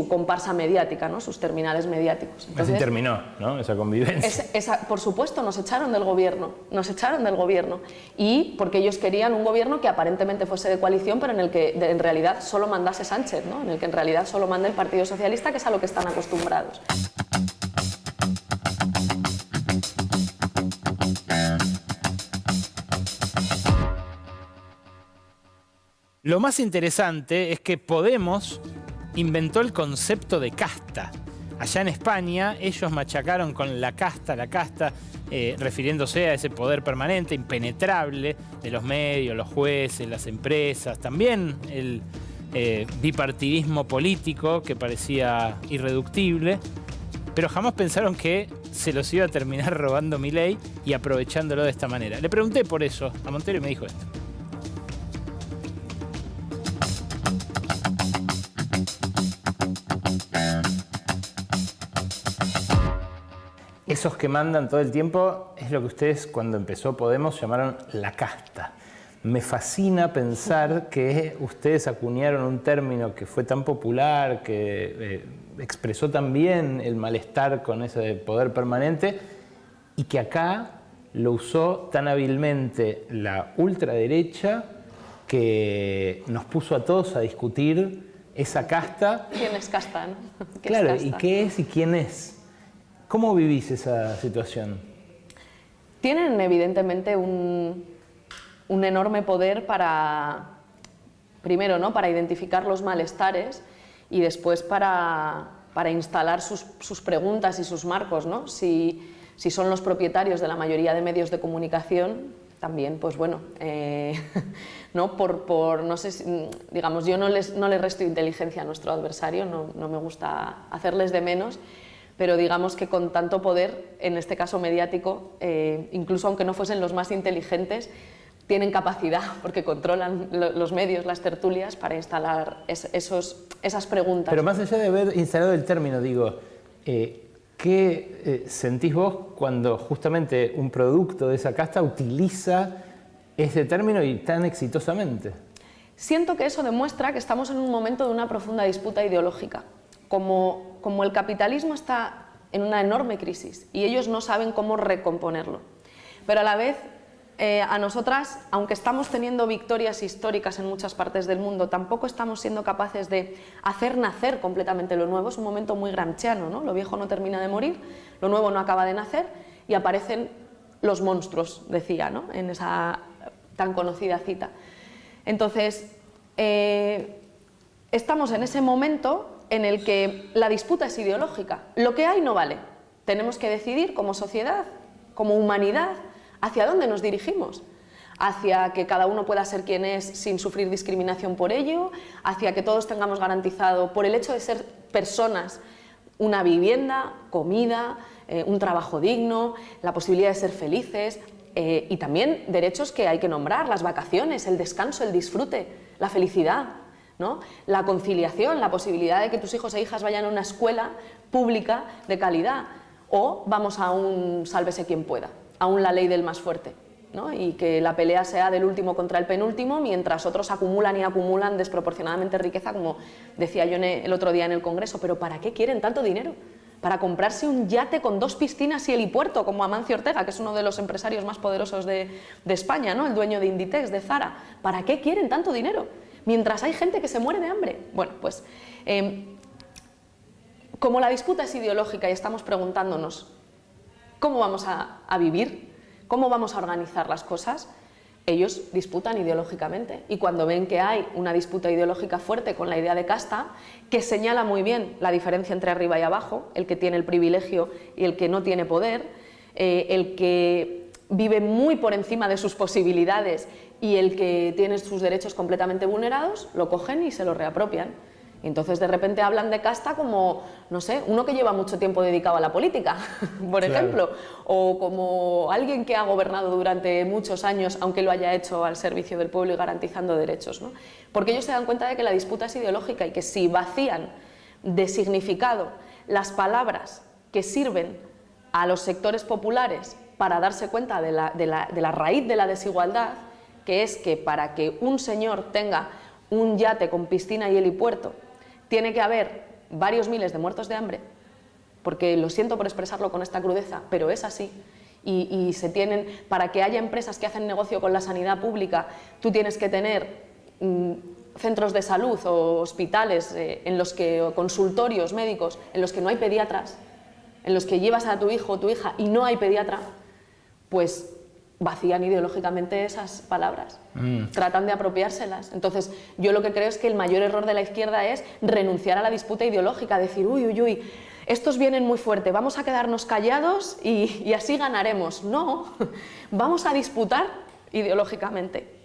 comparsa mediática, ¿no?, sus terminales mediáticos. Entonces, así terminó, ¿no?, esa convivencia. Por supuesto, nos echaron del gobierno, y porque ellos querían un gobierno que aparentemente fuese de coalición, pero en el que en realidad solo mandase Sánchez, ¿no?, en el que en realidad solo manda el Partido Socialista, que es a lo que están acostumbrados. Lo más interesante es que Podemos inventó el concepto de casta. Allá en España ellos machacaron con la casta, refiriéndose a ese poder permanente, impenetrable, de los medios, los jueces, las empresas, también el bipartidismo político que parecía irreductible, pero jamás pensaron que se los iba a terminar robando Milei y aprovechándolo de esta manera. Le pregunté por eso a Montero y me dijo esto. Esos que mandan todo el tiempo es lo que ustedes, cuando empezó Podemos, llamaron la casta. Me fascina pensar que ustedes acuñaron un término que fue tan popular, que expresó tan bien el malestar con ese poder permanente, y que acá lo usó tan hábilmente la ultraderecha, que nos puso a todos a discutir esa casta. ¿Quién es casta, no? Claro, ¿y qué es y quién es? ¿Cómo vivís esa situación? Tienen evidentemente un enorme poder primero, ¿no?, para identificar los malestares, y después para instalar sus preguntas y sus marcos, ¿no? Si son los propietarios de la mayoría de medios de comunicación, también, pues bueno, ¿no? No sé, digamos, yo no les resto inteligencia a nuestro adversario, no me gusta hacerles de menos, pero digamos que con tanto poder, en este caso mediático, incluso aunque no fuesen los más inteligentes, tienen capacidad, porque controlan los medios, las tertulias, para instalar esas preguntas. Pero más allá de haber instalado el término, digo, ¿qué sentís vos cuando justamente un producto de esa casta utiliza ese término y tan exitosamente? Siento que eso demuestra que estamos en un momento de una profunda disputa ideológica. Como el capitalismo está en una enorme crisis y ellos no saben cómo recomponerlo. Pero a la vez, a nosotras, aunque estamos teniendo victorias históricas en muchas partes del mundo, tampoco estamos siendo capaces de hacer nacer completamente lo nuevo. Es un momento muy gramsciano, ¿no? Lo viejo no termina de morir, lo nuevo no acaba de nacer, y aparecen los monstruos, decía, ¿no?, en esa tan conocida cita. Entonces, estamos en ese momento en el que la disputa es ideológica. Lo que hay no vale. Tenemos que decidir como sociedad, como humanidad, hacia dónde nos dirigimos. Hacia que cada uno pueda ser quien es sin sufrir discriminación por ello, hacia que todos tengamos garantizado, por el hecho de ser personas, una vivienda, comida, un trabajo digno, la posibilidad de ser felices, Y también derechos que hay que nombrar, las vacaciones, el descanso, el disfrute, la felicidad, ¿no? La conciliación, la posibilidad de que tus hijos e hijas vayan a una escuela pública de calidad, o vamos a un sálvese quien pueda, a la ley del más fuerte, ¿no? Y que la pelea sea del último contra el penúltimo, mientras otros acumulan y acumulan desproporcionadamente riqueza, como decía yo el otro día en el Congreso. ¿Pero para qué quieren tanto dinero? ¿Para comprarse un yate con 2 piscinas y helipuerto, como Amancio Ortega, que es uno de los empresarios más poderosos de España, ¿no? El dueño de Inditex, de Zara? ¿Para qué quieren tanto dinero? Mientras hay gente que se muere de hambre. Bueno, pues como la disputa es ideológica y estamos preguntándonos cómo vamos a vivir, cómo vamos a organizar las cosas, ellos disputan ideológicamente, y cuando ven que hay una disputa ideológica fuerte con la idea de casta, que señala muy bien la diferencia entre arriba y abajo, el que tiene el privilegio y el que no tiene poder, el que vive muy por encima de sus posibilidades y el que tiene sus derechos completamente vulnerados, lo cogen y se lo reapropian. Y entonces de repente hablan de casta como, no sé, uno que lleva mucho tiempo dedicado a la política, por ejemplo, o como alguien que ha gobernado durante muchos años, aunque lo haya hecho al servicio del pueblo y garantizando derechos, ¿no? Porque ellos se dan cuenta de que la disputa es ideológica y que si vacían de significado las palabras que sirven a los sectores populares para darse cuenta de la raíz de la desigualdad, que es que para que un señor tenga un yate con piscina y helipuerto, tiene que haber varios miles de muertos de hambre, porque lo siento por expresarlo con esta crudeza, pero es así. Y se tienen, para que haya empresas que hacen negocio con la sanidad pública, tú tienes que tener centros de salud o hospitales o consultorios médicos en los que no hay pediatras, en los que llevas a tu hijo o tu hija y no hay pediatra, pues vacían ideológicamente esas palabras, tratan de apropiárselas. Entonces, yo lo que creo es que el mayor error de la izquierda es renunciar a la disputa ideológica, decir, uy, estos vienen muy fuerte, vamos a quedarnos callados y así ganaremos. No, vamos a disputar ideológicamente.